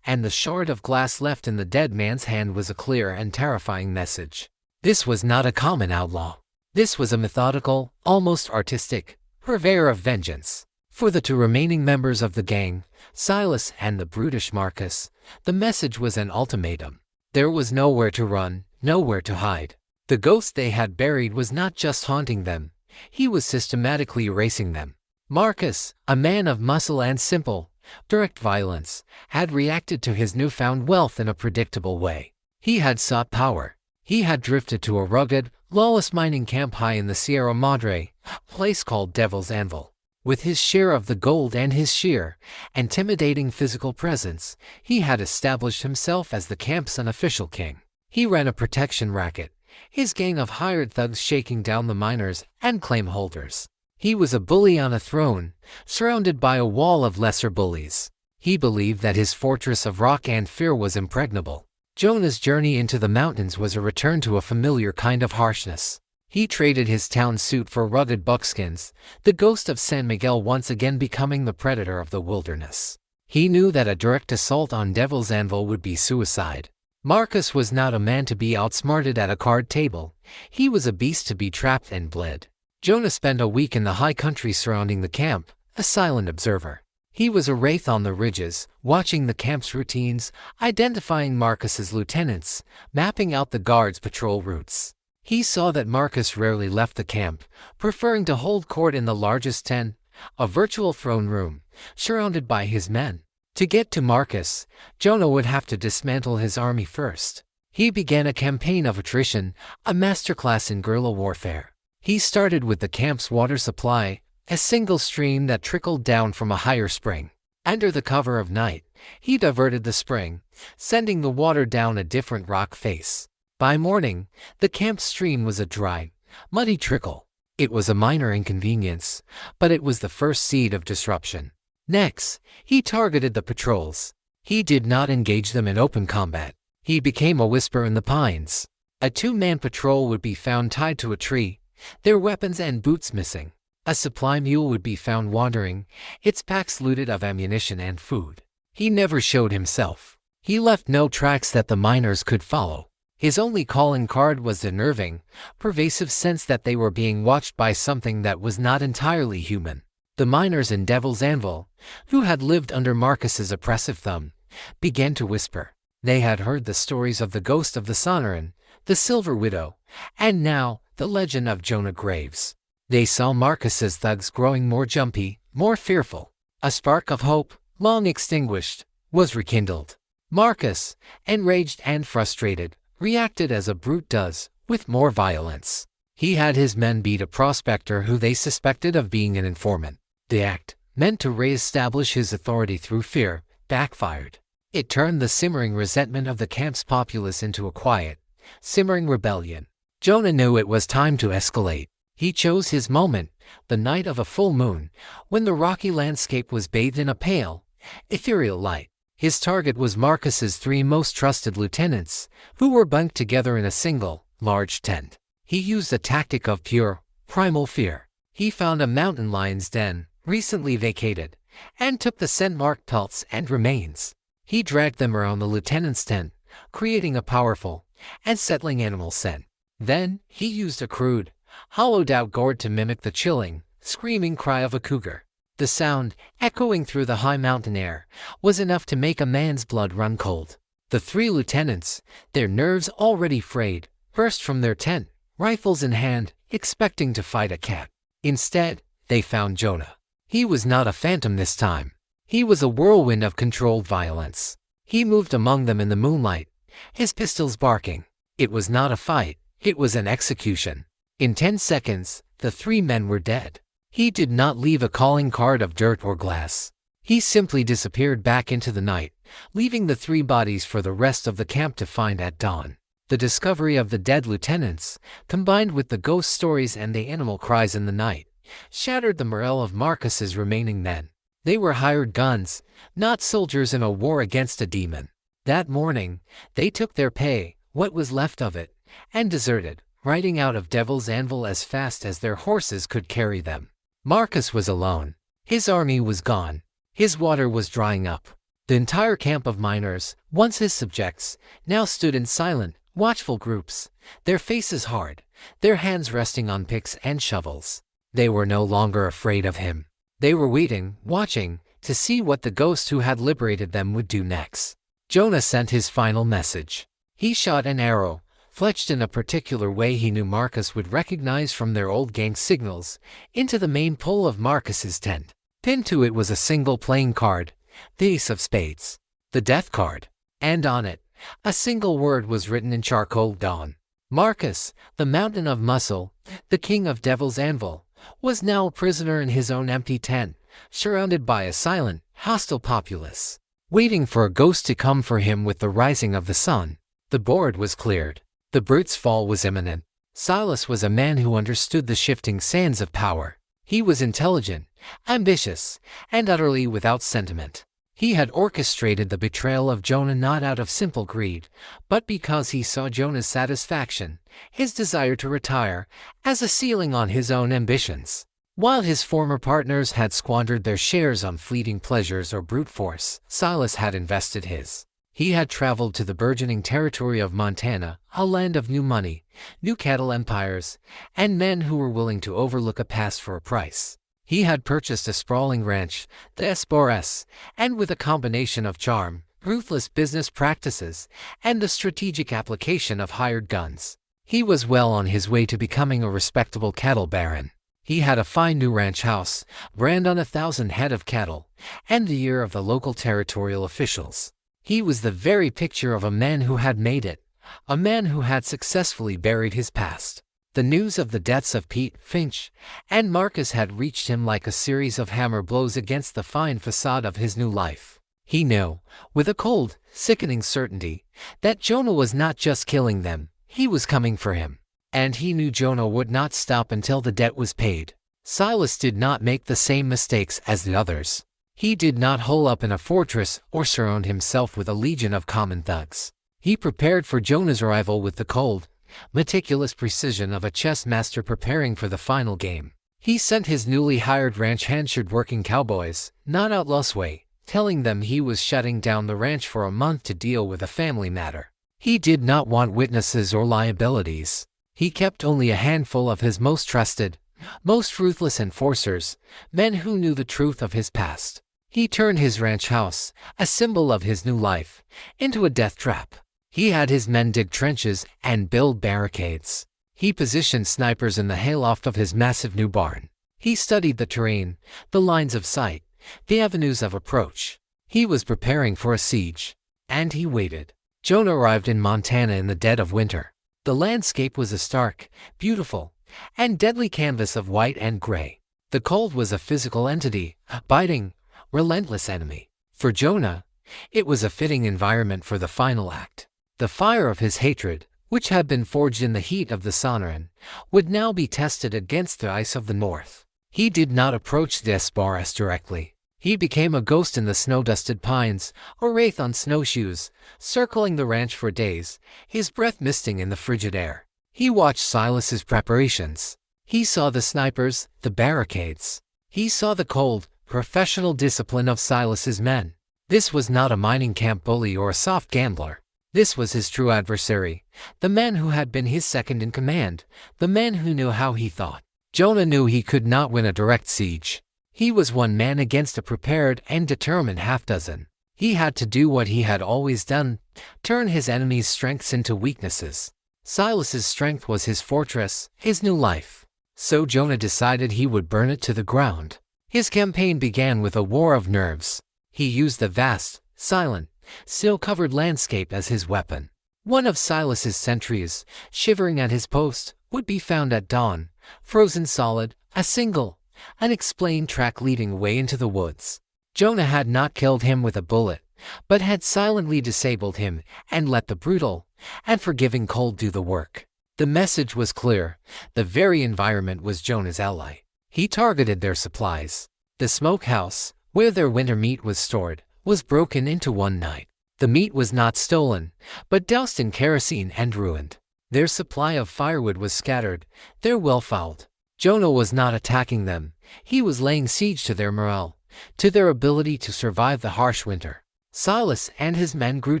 and the shard of glass left in the dead man's hand was a clear and terrifying message. This was not a common outlaw. This was a methodical, almost artistic, purveyor of vengeance. For the two remaining members of the gang, Silas and the brutish Marcus, the message was an ultimatum. There was nowhere to run, nowhere to hide. The ghost they had buried was not just haunting them, he was systematically erasing them. Marcus, a man of muscle and simple, direct violence, had reacted to his newfound wealth in a predictable way. He had sought power. He had drifted to a rugged, lawless mining camp high in the Sierra Madre, a place called Devil's Anvil. With his share of the gold and his sheer, intimidating physical presence, he had established himself as the camp's unofficial king. He ran a protection racket, his gang of hired thugs shaking down the miners and claim holders. He was a bully on a throne, surrounded by a wall of lesser bullies. He believed that his fortress of rock and fear was impregnable. Jonah's journey into the mountains was a return to a familiar kind of harshness. He traded his town suit for rugged buckskins, the ghost of San Miguel once again becoming the predator of the wilderness. He knew that a direct assault on Devil's Anvil would be suicide. Marcus was not a man to be outsmarted at a card table. He was a beast to be trapped and bled. Jonah spent a week in the high country surrounding the camp, a silent observer. He was a wraith on the ridges, watching the camp's routines, identifying Marcus's lieutenants, mapping out the guards' patrol routes. He saw that Marcus rarely left the camp, preferring to hold court in the largest tent, a virtual throne room, surrounded by his men. To get to Marcus, Jonah would have to dismantle his army first. He began a campaign of attrition, a masterclass in guerrilla warfare. He started with the camp's water supply, a single stream that trickled down from a higher spring. Under the cover of night, he diverted the spring, sending the water down a different rock face. By morning, the camp stream was a dry, muddy trickle. It was a minor inconvenience, but it was the first seed of disruption. Next, he targeted the patrols. He did not engage them in open combat. He became a whisper in the pines. A two-man patrol would be found tied to a tree, their weapons and boots missing. A supply mule would be found wandering, its packs looted of ammunition and food. He never showed himself. He left no tracks that the miners could follow. His only calling card was the nerving, pervasive sense that they were being watched by something that was not entirely human. The miners in Devil's Anvil, who had lived under Marcus's oppressive thumb, began to whisper. They had heard the stories of the ghost of the Sonoran, the Silver Widow, and now the legend of Jonah Graves. They saw Marcus's thugs growing more jumpy, more fearful. A spark of hope, long extinguished, was rekindled. Marcus, enraged and frustrated, reacted as a brute does, with more violence. He had his men beat a prospector who they suspected of being an informant. The act, meant to re-establish his authority through fear, backfired. It turned the simmering resentment of the camp's populace into a quiet, simmering rebellion. Jonah knew it was time to escalate. He chose his moment, the night of a full moon, when the rocky landscape was bathed in a pale, ethereal light. His target was Marcus's 3 most trusted lieutenants, who were bunked together in a single, large tent. He used a tactic of pure, primal fear. He found a mountain lion's den, recently vacated, and took the scent-marked pelts and remains. He dragged them around the lieutenant's tent, creating a powerful, unsettling animal scent. Then, he used a crude, hollowed-out gourd to mimic the chilling, screaming cry of a cougar. The sound, echoing through the high mountain air, was enough to make a man's blood run cold. The 3 lieutenants, their nerves already frayed, burst from their tent, rifles in hand, expecting to fight a cat. Instead, they found Jonah. He was not a phantom this time. He was a whirlwind of controlled violence. He moved among them in the moonlight, his pistols barking. It was not a fight, it was an execution. In 10 seconds, the 3 men were dead. He did not leave a calling card of dirt or glass. He simply disappeared back into the night, leaving the 3 bodies for the rest of the camp to find at dawn. The discovery of the dead lieutenants, combined with the ghost stories and the animal cries in the night, shattered the morale of Marcus's remaining men. They were hired guns, not soldiers in a war against a demon. That morning, they took their pay, what was left of it, and deserted, riding out of Devil's Anvil as fast as their horses could carry them. Marcus was alone. His army was gone. His water was drying up. The entire camp of miners, once his subjects, now stood in silent, watchful groups, their faces hard, their hands resting on picks and shovels. They were no longer afraid of him. They were waiting, watching, to see what the ghost who had liberated them would do next. Jonah sent his final message. He shot an arrow, fletched in a particular way he knew Marcus would recognize from their old gang signals, into the main pole of Marcus's tent. Pinned to it was a single playing card, the Ace of Spades, the Death card, and on it, a single word was written in charcoal dawn. Marcus, the mountain of muscle, the king of Devil's Anvil, was now a prisoner in his own empty tent, surrounded by a silent, hostile populace, waiting for a ghost to come for him with the rising of the sun. The board was cleared. The brute's fall was imminent. Silas was a man who understood the shifting sands of power. He was intelligent, ambitious, and utterly without sentiment. He had orchestrated the betrayal of Jonah not out of simple greed, but because he saw Jonah's satisfaction, his desire to retire, as a ceiling on his own ambitions. While his former partners had squandered their shares on fleeting pleasures or brute force, Silas had invested his. He had traveled to the burgeoning territory of Montana, a land of new money, new cattle empires, and men who were willing to overlook a past for a price. He had purchased a sprawling ranch, the Espores, and with a combination of charm, ruthless business practices, and the strategic application of hired guns, he was well on his way to becoming a respectable cattle baron. He had a fine new ranch house, brand on 1,000 head of cattle, and the ear of the local territorial officials. He was the very picture of a man who had made it, a man who had successfully buried his past. The news of the deaths of Pete, Finch, and Marcus had reached him like a series of hammer blows against the fine facade of his new life. He knew, with a cold, sickening certainty, that Jonah was not just killing them, he was coming for him. And he knew Jonah would not stop until the debt was paid. Silas did not make the same mistakes as the others. He did not hole up in a fortress or surround himself with a legion of common thugs. He prepared for Jonah's arrival with the cold, meticulous precision of a chess master preparing for the final game. He sent his newly hired ranch hands working cowboys, not outlaws way, telling them he was shutting down the ranch for a month to deal with a family matter. He did not want witnesses or liabilities. He kept only a handful of his most trusted, most ruthless enforcers, men who knew the truth of his past. He turned his ranch house, a symbol of his new life, into a death trap. He had his men dig trenches and build barricades. He positioned snipers in the hayloft of his massive new barn. He studied the terrain, the lines of sight, the avenues of approach. He was preparing for a siege. And he waited. Jonah arrived in Montana in the dead of winter. The landscape was a stark, beautiful, and deadly canvas of white and gray. The cold was a physical entity, a biting, relentless enemy. For Jonah, it was a fitting environment for the final act. The fire of his hatred, which had been forged in the heat of the Sonoran, would now be tested against the ice of the north. He did not approach Desbarres directly. He became a ghost in the snow-dusted pines, a wraith on snowshoes, circling the ranch for days, his breath misting in the frigid air. He watched Silas's preparations. He saw the snipers, the barricades. He saw the cold, professional discipline of Silas's men. This was not a mining camp bully or a soft gambler. This was his true adversary, the man who had been his second in command, the man who knew how he thought. Jonah knew he could not win a direct siege. He was one man against a prepared and determined half-dozen. He had to do what he had always done, turn his enemy's strengths into weaknesses. Silas's strength was his fortress, his new life. So Jonah decided he would burn it to the ground. His campaign began with a war of nerves. He used the vast, silent, snow-covered landscape as his weapon. One of Silas's sentries, shivering at his post, would be found at dawn, frozen solid, a single, unexplained track leading away into the woods. Jonah had not killed him with a bullet, but had silently disabled him and let the brutal and forgiving cold do the work. The message was clear. The very environment was Jonah's ally. He targeted their supplies. The smokehouse, where their winter meat was stored, was broken into one night. The meat was not stolen, but doused in kerosene and ruined. Their supply of firewood was scattered, their well fouled. Jonah was not attacking them. He was laying siege to their morale, to their ability to survive the harsh winter. Silas and his men grew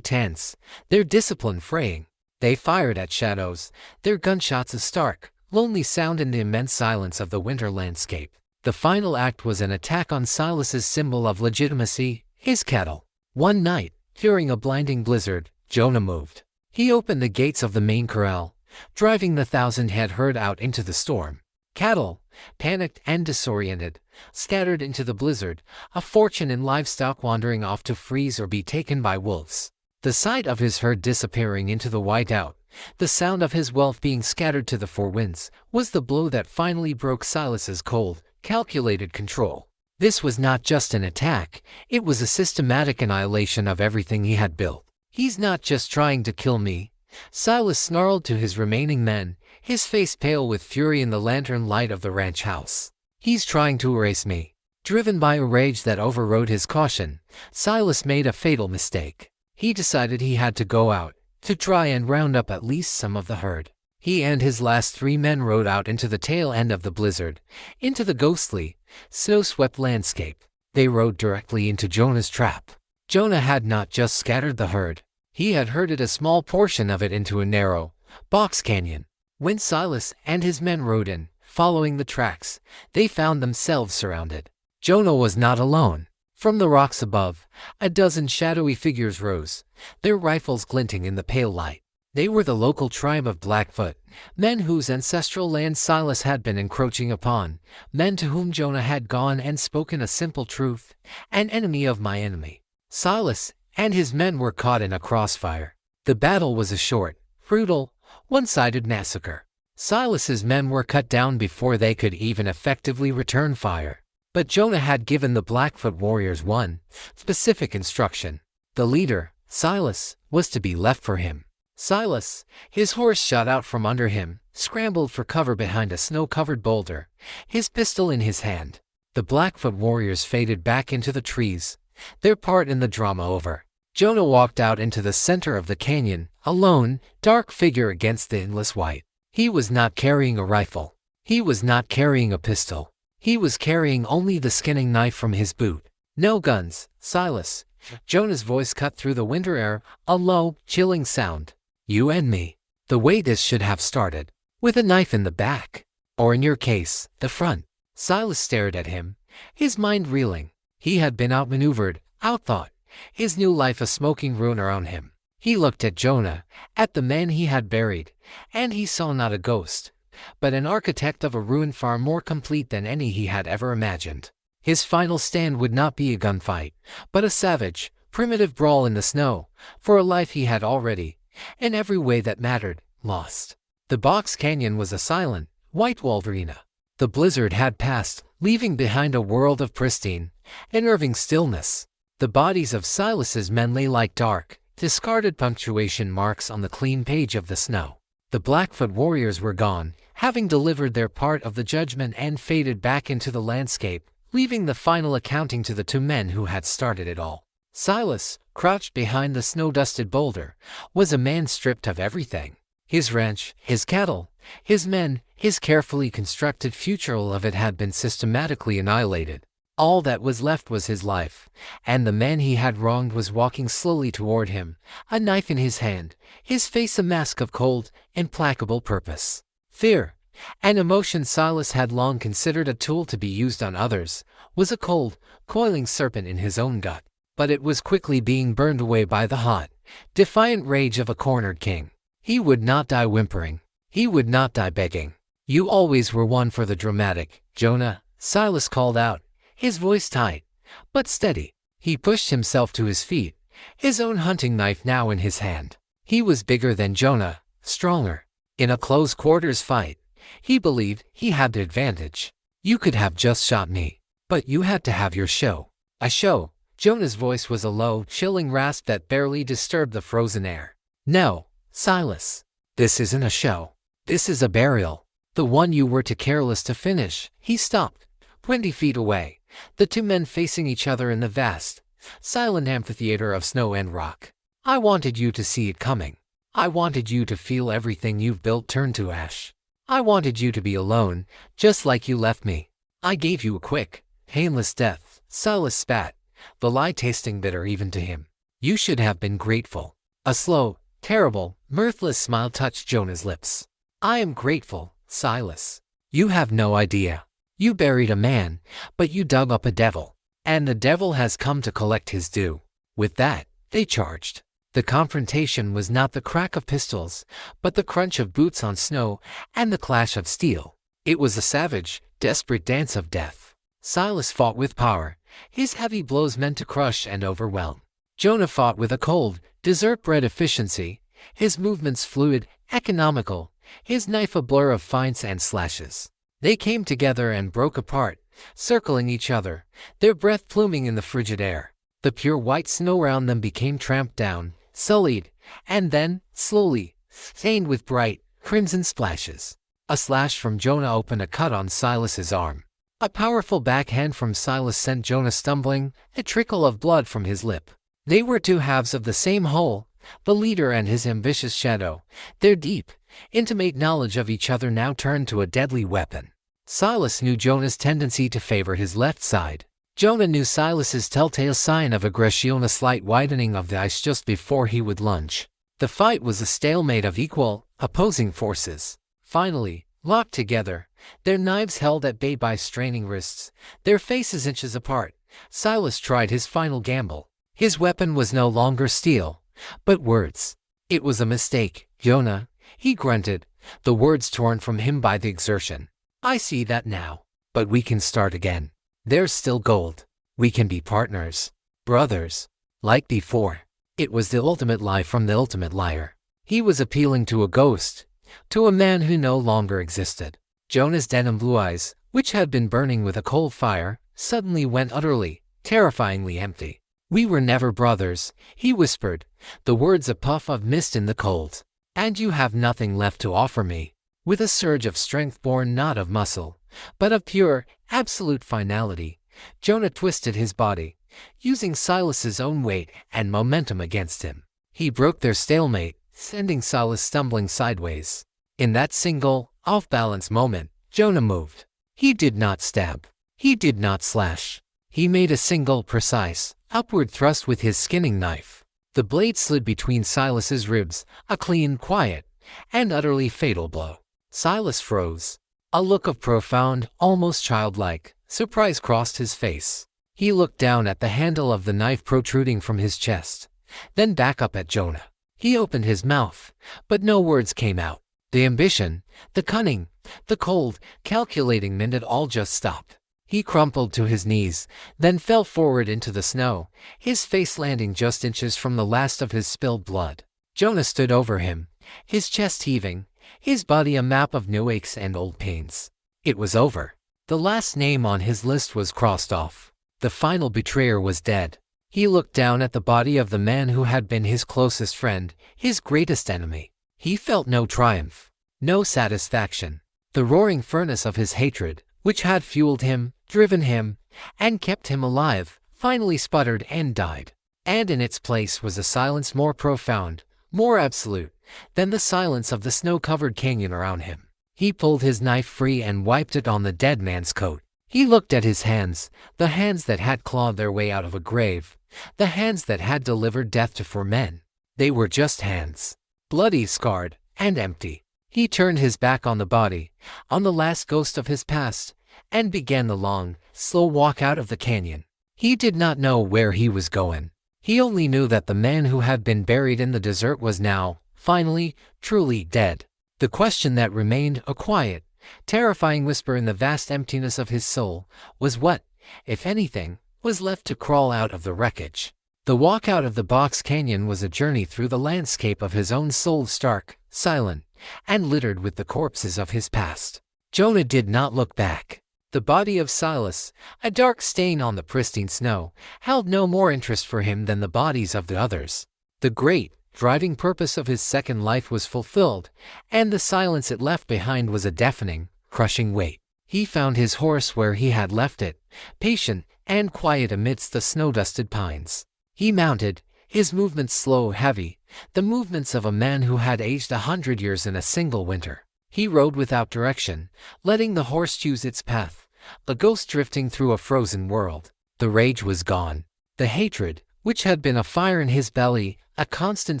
tense, their discipline fraying. They fired at shadows, their gunshots a stark, lonely sound in the immense silence of the winter landscape. The final act was an attack on Silas's symbol of legitimacy, his cattle. One night, during a blinding blizzard, Jonah moved. He opened the gates of the main corral, driving the 1,000-head herd out into the storm. Cattle, panicked and disoriented, scattered into the blizzard, a fortune in livestock wandering off to freeze or be taken by wolves. The sight of his herd disappearing into the whiteout, the sound of his wealth being scattered to the four winds, was the blow that finally broke Silas's cold, calculated control. This was not just an attack, it was a systematic annihilation of everything he had built. "He's not just trying to kill me," Silas snarled to his remaining men, his face pale with fury in the lantern light of the ranch house. "He's trying to erase me." Driven by a rage that overrode his caution, Silas made a fatal mistake. He decided he had to go out, to try and round up at least some of the herd. He and his last 3 men rode out into the tail end of the blizzard, into the ghostly, snow-swept landscape. They rode directly into Jonah's trap. Jonah had not just scattered the herd. He had herded a small portion of it into a narrow, box canyon. When Silas and his men rode in, following the tracks, they found themselves surrounded. Jonah was not alone. From the rocks above, a dozen shadowy figures rose, their rifles glinting in the pale light. They were the local tribe of Blackfoot, men whose ancestral land Silas had been encroaching upon, men to whom Jonah had gone and spoken a simple truth, "An enemy of my enemy." Silas and his men were caught in a crossfire. The battle was a short, brutal, one-sided massacre. Silas's men were cut down before they could even effectively return fire. But Jonah had given the Blackfoot warriors one specific instruction. The leader, Silas, was to be left for him. Silas, his horse shot out from under him, scrambled for cover behind a snow-covered boulder, his pistol in his hand. The Blackfoot warriors faded back into the trees, their part in the drama over. Jonah walked out into the center of the canyon, a lone, dark figure against the endless white. He was not carrying a rifle. He was not carrying a pistol. He was carrying only the skinning knife from his boot. "No guns, Silas." Jonah's voice cut through the winter air, a low, chilling sound. You and me. The way this should have started. With a knife in the back. Or in your case, the front. Silas stared at him, his mind reeling. He had been outmaneuvered, outthought, his new life a smoking ruin around him. He looked at Jonah, at the man he had buried, and he saw not a ghost, but an architect of a ruin far more complete than any he had ever imagined. His final stand would not be a gunfight, but a savage, primitive brawl in the snow, for a life he had already, in every way that mattered, lost. The box canyon was a silent, white-walled arena. The blizzard had passed, leaving behind a world of pristine, unnerving stillness. The bodies of Silas's men lay like dark, discarded punctuation marks on the clean page of the snow. The Blackfoot warriors were gone, having delivered their part of the judgment and faded back into the landscape, leaving the final accounting to the two men who had started it all. Silas, crouched behind the snow-dusted boulder, was a man stripped of everything. His ranch, his cattle, his men, his carefully constructed future, all of it had been systematically annihilated. All that was left was his life, and the man he had wronged was walking slowly toward him, a knife in his hand, his face a mask of cold, implacable purpose. Fear, an emotion Silas had long considered a tool to be used on others, was a cold, coiling serpent in his own gut. But it was quickly being burned away by the hot, defiant rage of a cornered king. He would not die whimpering. He would not die begging. You always were one for the dramatic, Jonah, Silas called out, his voice tight, but steady. He pushed himself to his feet, his own hunting knife now in his hand. He was bigger than Jonah, stronger. In a close-quarters fight, he believed he had the advantage. You could have just shot me, but you had to have your show. A show. Jonah's voice was a low, chilling rasp that barely disturbed the frozen air. No, Silas. This isn't a show. This is a burial. The one you were too careless to finish. He stopped, 20 feet away, the two men facing each other in the vast, silent amphitheater of snow and rock. I wanted you to see it coming. I wanted you to feel everything you've built turn to ash. I wanted you to be alone, just like you left me. I gave you a quick, painless death. Silas spat, the lie tasting bitter even to him. You should have been grateful. A slow, terrible, mirthless smile touched Jonah's lips. I am grateful, Silas. You have no idea. You buried a man, but you dug up a devil. And the devil has come to collect his due. With that, they charged. The confrontation was not the crack of pistols, but the crunch of boots on snow and the clash of steel. It was a savage, desperate dance of death. Silas fought with power, his heavy blows meant to crush and overwhelm. Jonah fought with a cold, dessert-bred efficiency, his movements fluid, economical, his knife a blur of feints and slashes. They came together and broke apart, circling each other, their breath pluming in the frigid air. The pure white snow around them became tramped down, sullied, and then, slowly, stained with bright, crimson splashes. A slash from Jonah opened a cut on Silas's arm. A powerful backhand from Silas sent Jonah stumbling, a trickle of blood from his lip. They were two halves of the same whole, the leader and his ambitious shadow. Their deep, intimate knowledge of each other now turned to a deadly weapon. Silas knew Jonah's tendency to favor his left side. Jonah knew Silas's telltale sign of aggression, a slight widening of the ice just before he would lunge. The fight was a stalemate of equal, opposing forces. Finally, locked together, their knives held at bay by straining wrists, their faces inches apart, Silas tried his final gamble. His weapon was no longer steel, but words. It was a mistake, Jonah, he grunted, the words torn from him by the exertion. I see that now. But we can start again. There's still gold. We can be partners. Brothers. Like before. It was the ultimate lie from the ultimate liar. He was appealing to a ghost, to a man who no longer existed. Jonah's denim blue eyes, which had been burning with a cold fire, suddenly went utterly, terrifyingly empty. We were never brothers, he whispered, the words a puff of mist in the cold. And you have nothing left to offer me. With a surge of strength born not of muscle, but of pure, absolute finality, Jonah twisted his body, using Silas's own weight and momentum against him. He broke their stalemate, sending Silas stumbling sideways. In that single, off-balance moment, Jonah moved. He did not stab. He did not slash. He made a single, precise, upward thrust with his skinning knife. The blade slid between Silas's ribs, a clean, quiet, and utterly fatal blow. Silas froze. A look of profound, almost childlike, surprise crossed his face. He looked down at the handle of the knife protruding from his chest, then back up at Jonah. He opened his mouth, but no words came out. The ambition, the cunning, the cold, calculating mind had all just stopped. He crumpled to his knees, then fell forward into the snow, his face landing just inches from the last of his spilled blood. Jonah stood over him, his chest heaving, his body a map of new aches and old pains. It was over. The last name on his list was crossed off. The final betrayer was dead. He looked down at the body of the man who had been his closest friend, his greatest enemy. He felt no triumph, no satisfaction. The roaring furnace of his hatred, which had fueled him, driven him, and kept him alive, finally sputtered and died. And in its place was a silence more profound, more absolute, than the silence of the snow-covered canyon around him. He pulled his knife free and wiped it on the dead man's coat. He looked at his hands, the hands that had clawed their way out of a grave, the hands that had delivered death to 4 men. They were just hands, bloody, scarred, and empty. He turned his back on the body, on the last ghost of his past, and began the long, slow walk out of the canyon. He did not know where he was going. He only knew that the man who had been buried in the desert was now, finally, truly dead. The question that remained, a quiet, terrifying whisper in the vast emptiness of his soul, was what, if anything, was left to crawl out of the wreckage. The walk out of the box canyon was a journey through the landscape of his own soul, stark, silent, and littered with the corpses of his past. Jonah did not look back. The body of Silas, a dark stain on the pristine snow, held no more interest for him than the bodies of the others. The great, driving purpose of his second life was fulfilled, and the silence it left behind was a deafening, crushing weight. He found his horse where he had left it, patient and quiet amidst the snow-dusted pines. He mounted, his movements slow, heavy, the movements of a man who had aged 100 years in a single winter. He rode without direction, letting the horse choose its path, a ghost drifting through a frozen world. The rage was gone. The hatred, which had been a fire in his belly, a constant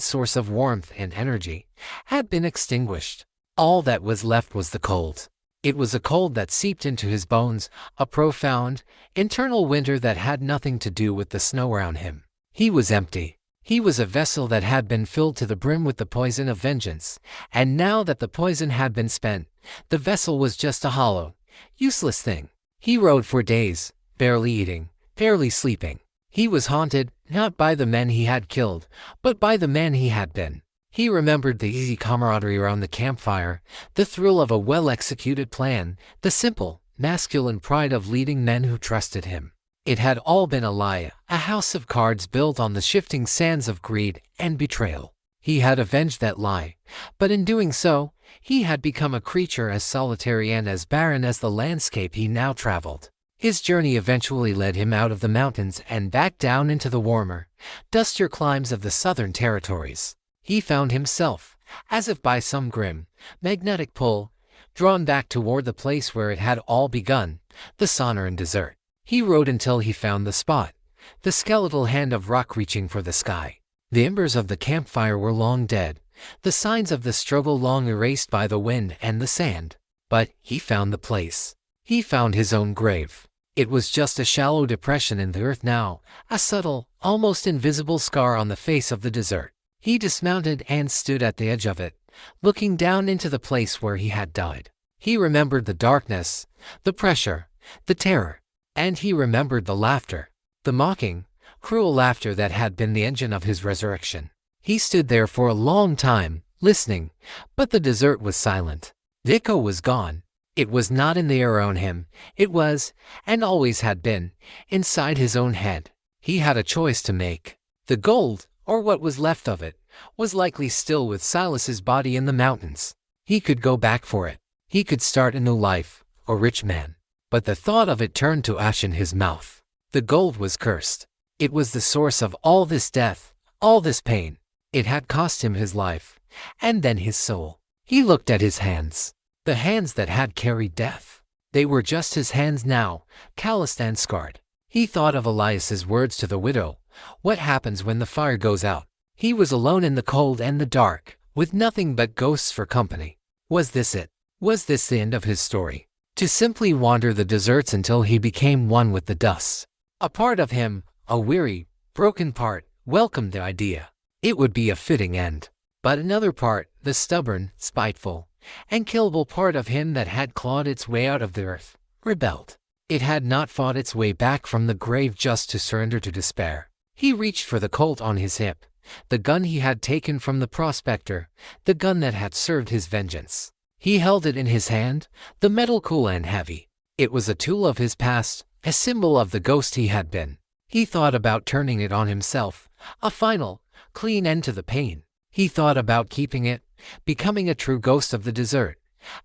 source of warmth and energy, had been extinguished. All that was left was the cold. It was a cold that seeped into his bones, a profound, internal winter that had nothing to do with the snow around him. He was empty. He was a vessel that had been filled to the brim with the poison of vengeance, and now that the poison had been spent, the vessel was just a hollow, useless thing. He rode for days, barely eating, barely sleeping. He was haunted, not by the men he had killed, but by the man he had been. He remembered the easy camaraderie around the campfire, the thrill of a well-executed plan, the simple, masculine pride of leading men who trusted him. It had all been a lie, a house of cards built on the shifting sands of greed and betrayal. He had avenged that lie, but in doing so, he had become a creature as solitary and as barren as the landscape he now traveled. His journey eventually led him out of the mountains and back down into the warmer, dustier climes of the southern territories. He found himself, as if by some grim, magnetic pull, drawn back toward the place where it had all begun, the Sonoran Desert. He rode until he found the spot, the skeletal hand of rock reaching for the sky. The embers of the campfire were long dead, the signs of the struggle long erased by the wind and the sand. But he found the place. He found his own grave. It was just a shallow depression in the earth now, a subtle, almost invisible scar on the face of the desert. He dismounted and stood at the edge of it, looking down into the place where he had died. He remembered the darkness, the pressure, the terror. And he remembered the laughter, the mocking, cruel laughter that had been the engine of his resurrection. He stood there for a long time, listening, but the desert was silent. The echo was gone. It was not in the air around him. It was, and always had been, inside his own head. He had a choice to make. The gold, or what was left of it, was likely still with Silas's body in the mountains. He could go back for it. He could start a new life, a rich man. But the thought of it turned to ash in his mouth. The gold was cursed. It was the source of all this death, all this pain. It had cost him his life, and then his soul. He looked at his hands, the hands that had carried death. They were just his hands now, calloused and scarred. He thought of Elias's words to the widow, "What happens when the fire goes out? He was alone in the cold and the dark, with nothing but ghosts for company. Was this it? Was this the end of his story? To simply wander the deserts until he became one with the dust. A part of him, a weary, broken part, welcomed the idea. It would be a fitting end. But another part, the stubborn, spiteful, and killable part of him that had clawed its way out of the earth, rebelled. It had not fought its way back from the grave just to surrender to despair. He reached for the Colt on his hip, the gun he had taken from the prospector, the gun that had served his vengeance. He held it in his hand, the metal cool and heavy. It was a tool of his past, a symbol of the ghost he had been. He thought about turning it on himself, a final, clean end to the pain. He thought about keeping it, becoming a true ghost of the desert,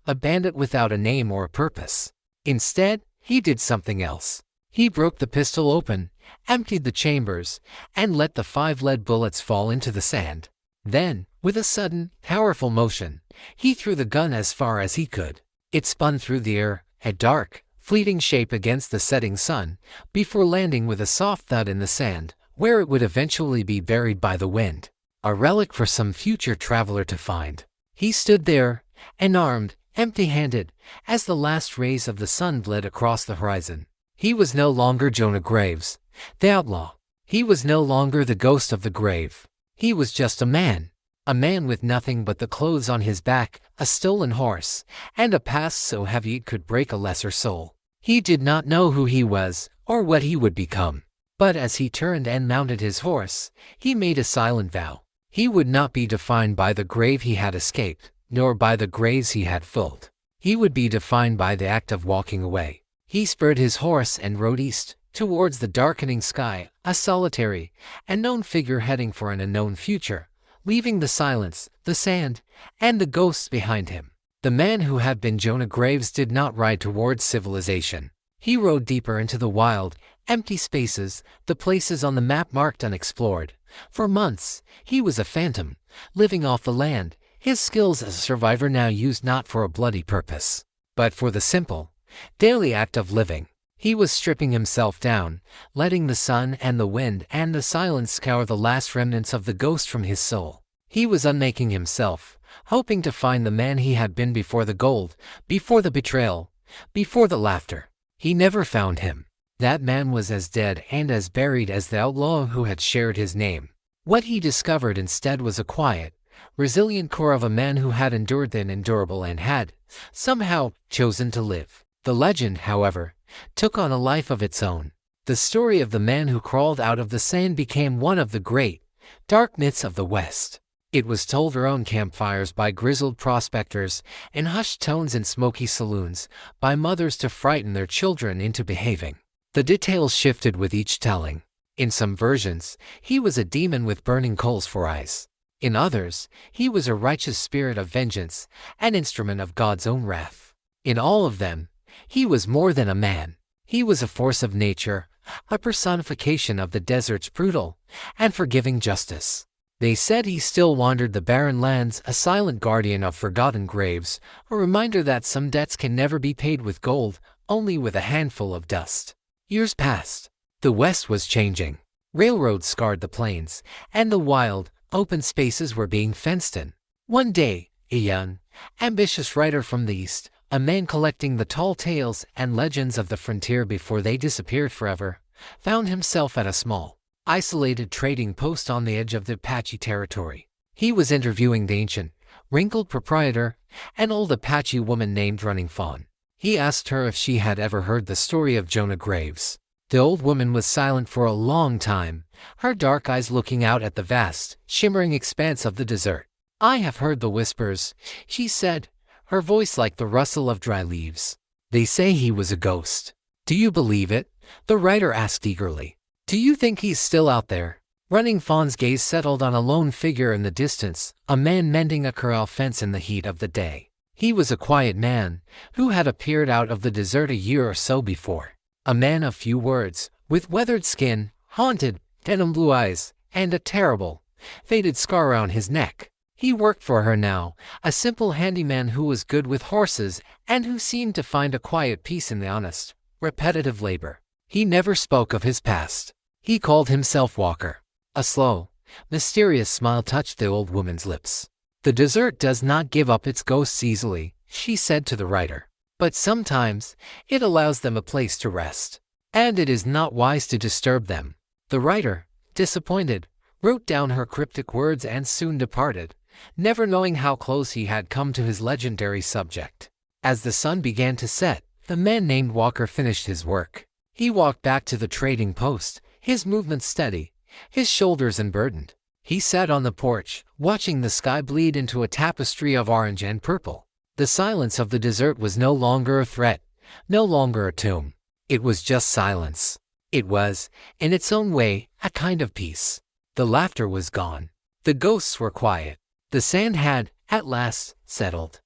a bandit without a name or a purpose. Instead, he did something else. He broke the pistol open, emptied the chambers, and let the 5 lead bullets fall into the sand. Then, with a sudden, powerful motion, he threw the gun as far as he could. It spun through the air, a dark, fleeting shape against the setting sun, before landing with a soft thud in the sand, where it would eventually be buried by the wind. A relic for some future traveler to find. He stood there, unarmed, empty-handed, as the last rays of the sun bled across the horizon. He was no longer Jonah Graves, the outlaw. He was no longer the ghost of the grave. He was just a man with nothing but the clothes on his back, a stolen horse, and a past so heavy it could break a lesser soul. He did not know who he was, or what he would become. But as he turned and mounted his horse, he made a silent vow. He would not be defined by the grave he had escaped, nor by the graves he had filled. He would be defined by the act of walking away. He spurred his horse and rode east, towards the darkening sky, a solitary, unknown figure heading for an unknown future, leaving the silence, the sand, and the ghosts behind him. The man who had been Jonah Graves did not ride towards civilization. He rode deeper into the wild, empty spaces, the places on the map marked unexplored. For months, he was a phantom, living off the land, his skills as a survivor now used not for a bloody purpose, but for the simple, daily act of living. He was stripping himself down, letting the sun and the wind and the silence scour the last remnants of the ghost from his soul. He was unmaking himself, hoping to find the man he had been before the gold, before the betrayal, before the laughter. He never found him. That man was as dead and as buried as the outlaw who had shared his name. What he discovered instead was a quiet, resilient core of a man who had endured the unendurable and had, somehow, chosen to live. The legend, however, took on a life of its own. The story of the man who crawled out of the sand became one of the great, dark myths of the West. It was told around campfires by grizzled prospectors, in hushed tones in smoky saloons, by mothers to frighten their children into behaving. The details shifted with each telling. In some versions, he was a demon with burning coals for eyes. In others, he was a righteous spirit of vengeance, an instrument of God's own wrath. In all of them, he was more than a man. He was a force of nature, a personification of the desert's brutal and forgiving justice. They said he still wandered the barren lands, a silent guardian of forgotten graves, a reminder that some debts can never be paid with gold, only with a handful of dust. Years passed. The West was changing. Railroads scarred the plains, and the wild, open spaces were being fenced in. One day, a young, ambitious writer from the East, a man collecting the tall tales and legends of the frontier before they disappeared forever, found himself at a small, isolated trading post on the edge of the Apache territory. He was interviewing the ancient, wrinkled proprietor, an old Apache woman named Running Fawn. He asked her if she had ever heard the story of Jonah Graves. The old woman was silent for a long time, her dark eyes looking out at the vast, shimmering expanse of the desert. "I have heard the whispers," she said, her voice like the rustle of dry leaves. "They say he was a ghost. Do you believe it?" the writer asked eagerly. "Do you think he's still out there?" Running Fawn's gaze settled on a lone figure in the distance, a man mending a corral fence in the heat of the day. He was a quiet man, who had appeared out of the desert a year or so before. A man of few words, with weathered skin, haunted, denim blue eyes, and a terrible, faded scar around his neck. He worked for her now, a simple handyman who was good with horses and who seemed to find a quiet peace in the honest, repetitive labor. He never spoke of his past. He called himself Walker. A slow, mysterious smile touched the old woman's lips. The desert does not give up its ghosts easily, she said to the writer. But sometimes, it allows them a place to rest. And it is not wise to disturb them. The writer, disappointed, wrote down her cryptic words and soon departed, never knowing how close he had come to his legendary subject. As the sun began to set, the man named Walker finished his work. He walked back to the trading post, his movements steady, his shoulders unburdened. He sat on the porch, watching the sky bleed into a tapestry of orange and purple. The silence of the desert was no longer a threat, no longer a tomb. It was just silence. It was, in its own way, a kind of peace. The laughter was gone. The ghosts were quiet. The sand had, at last, settled.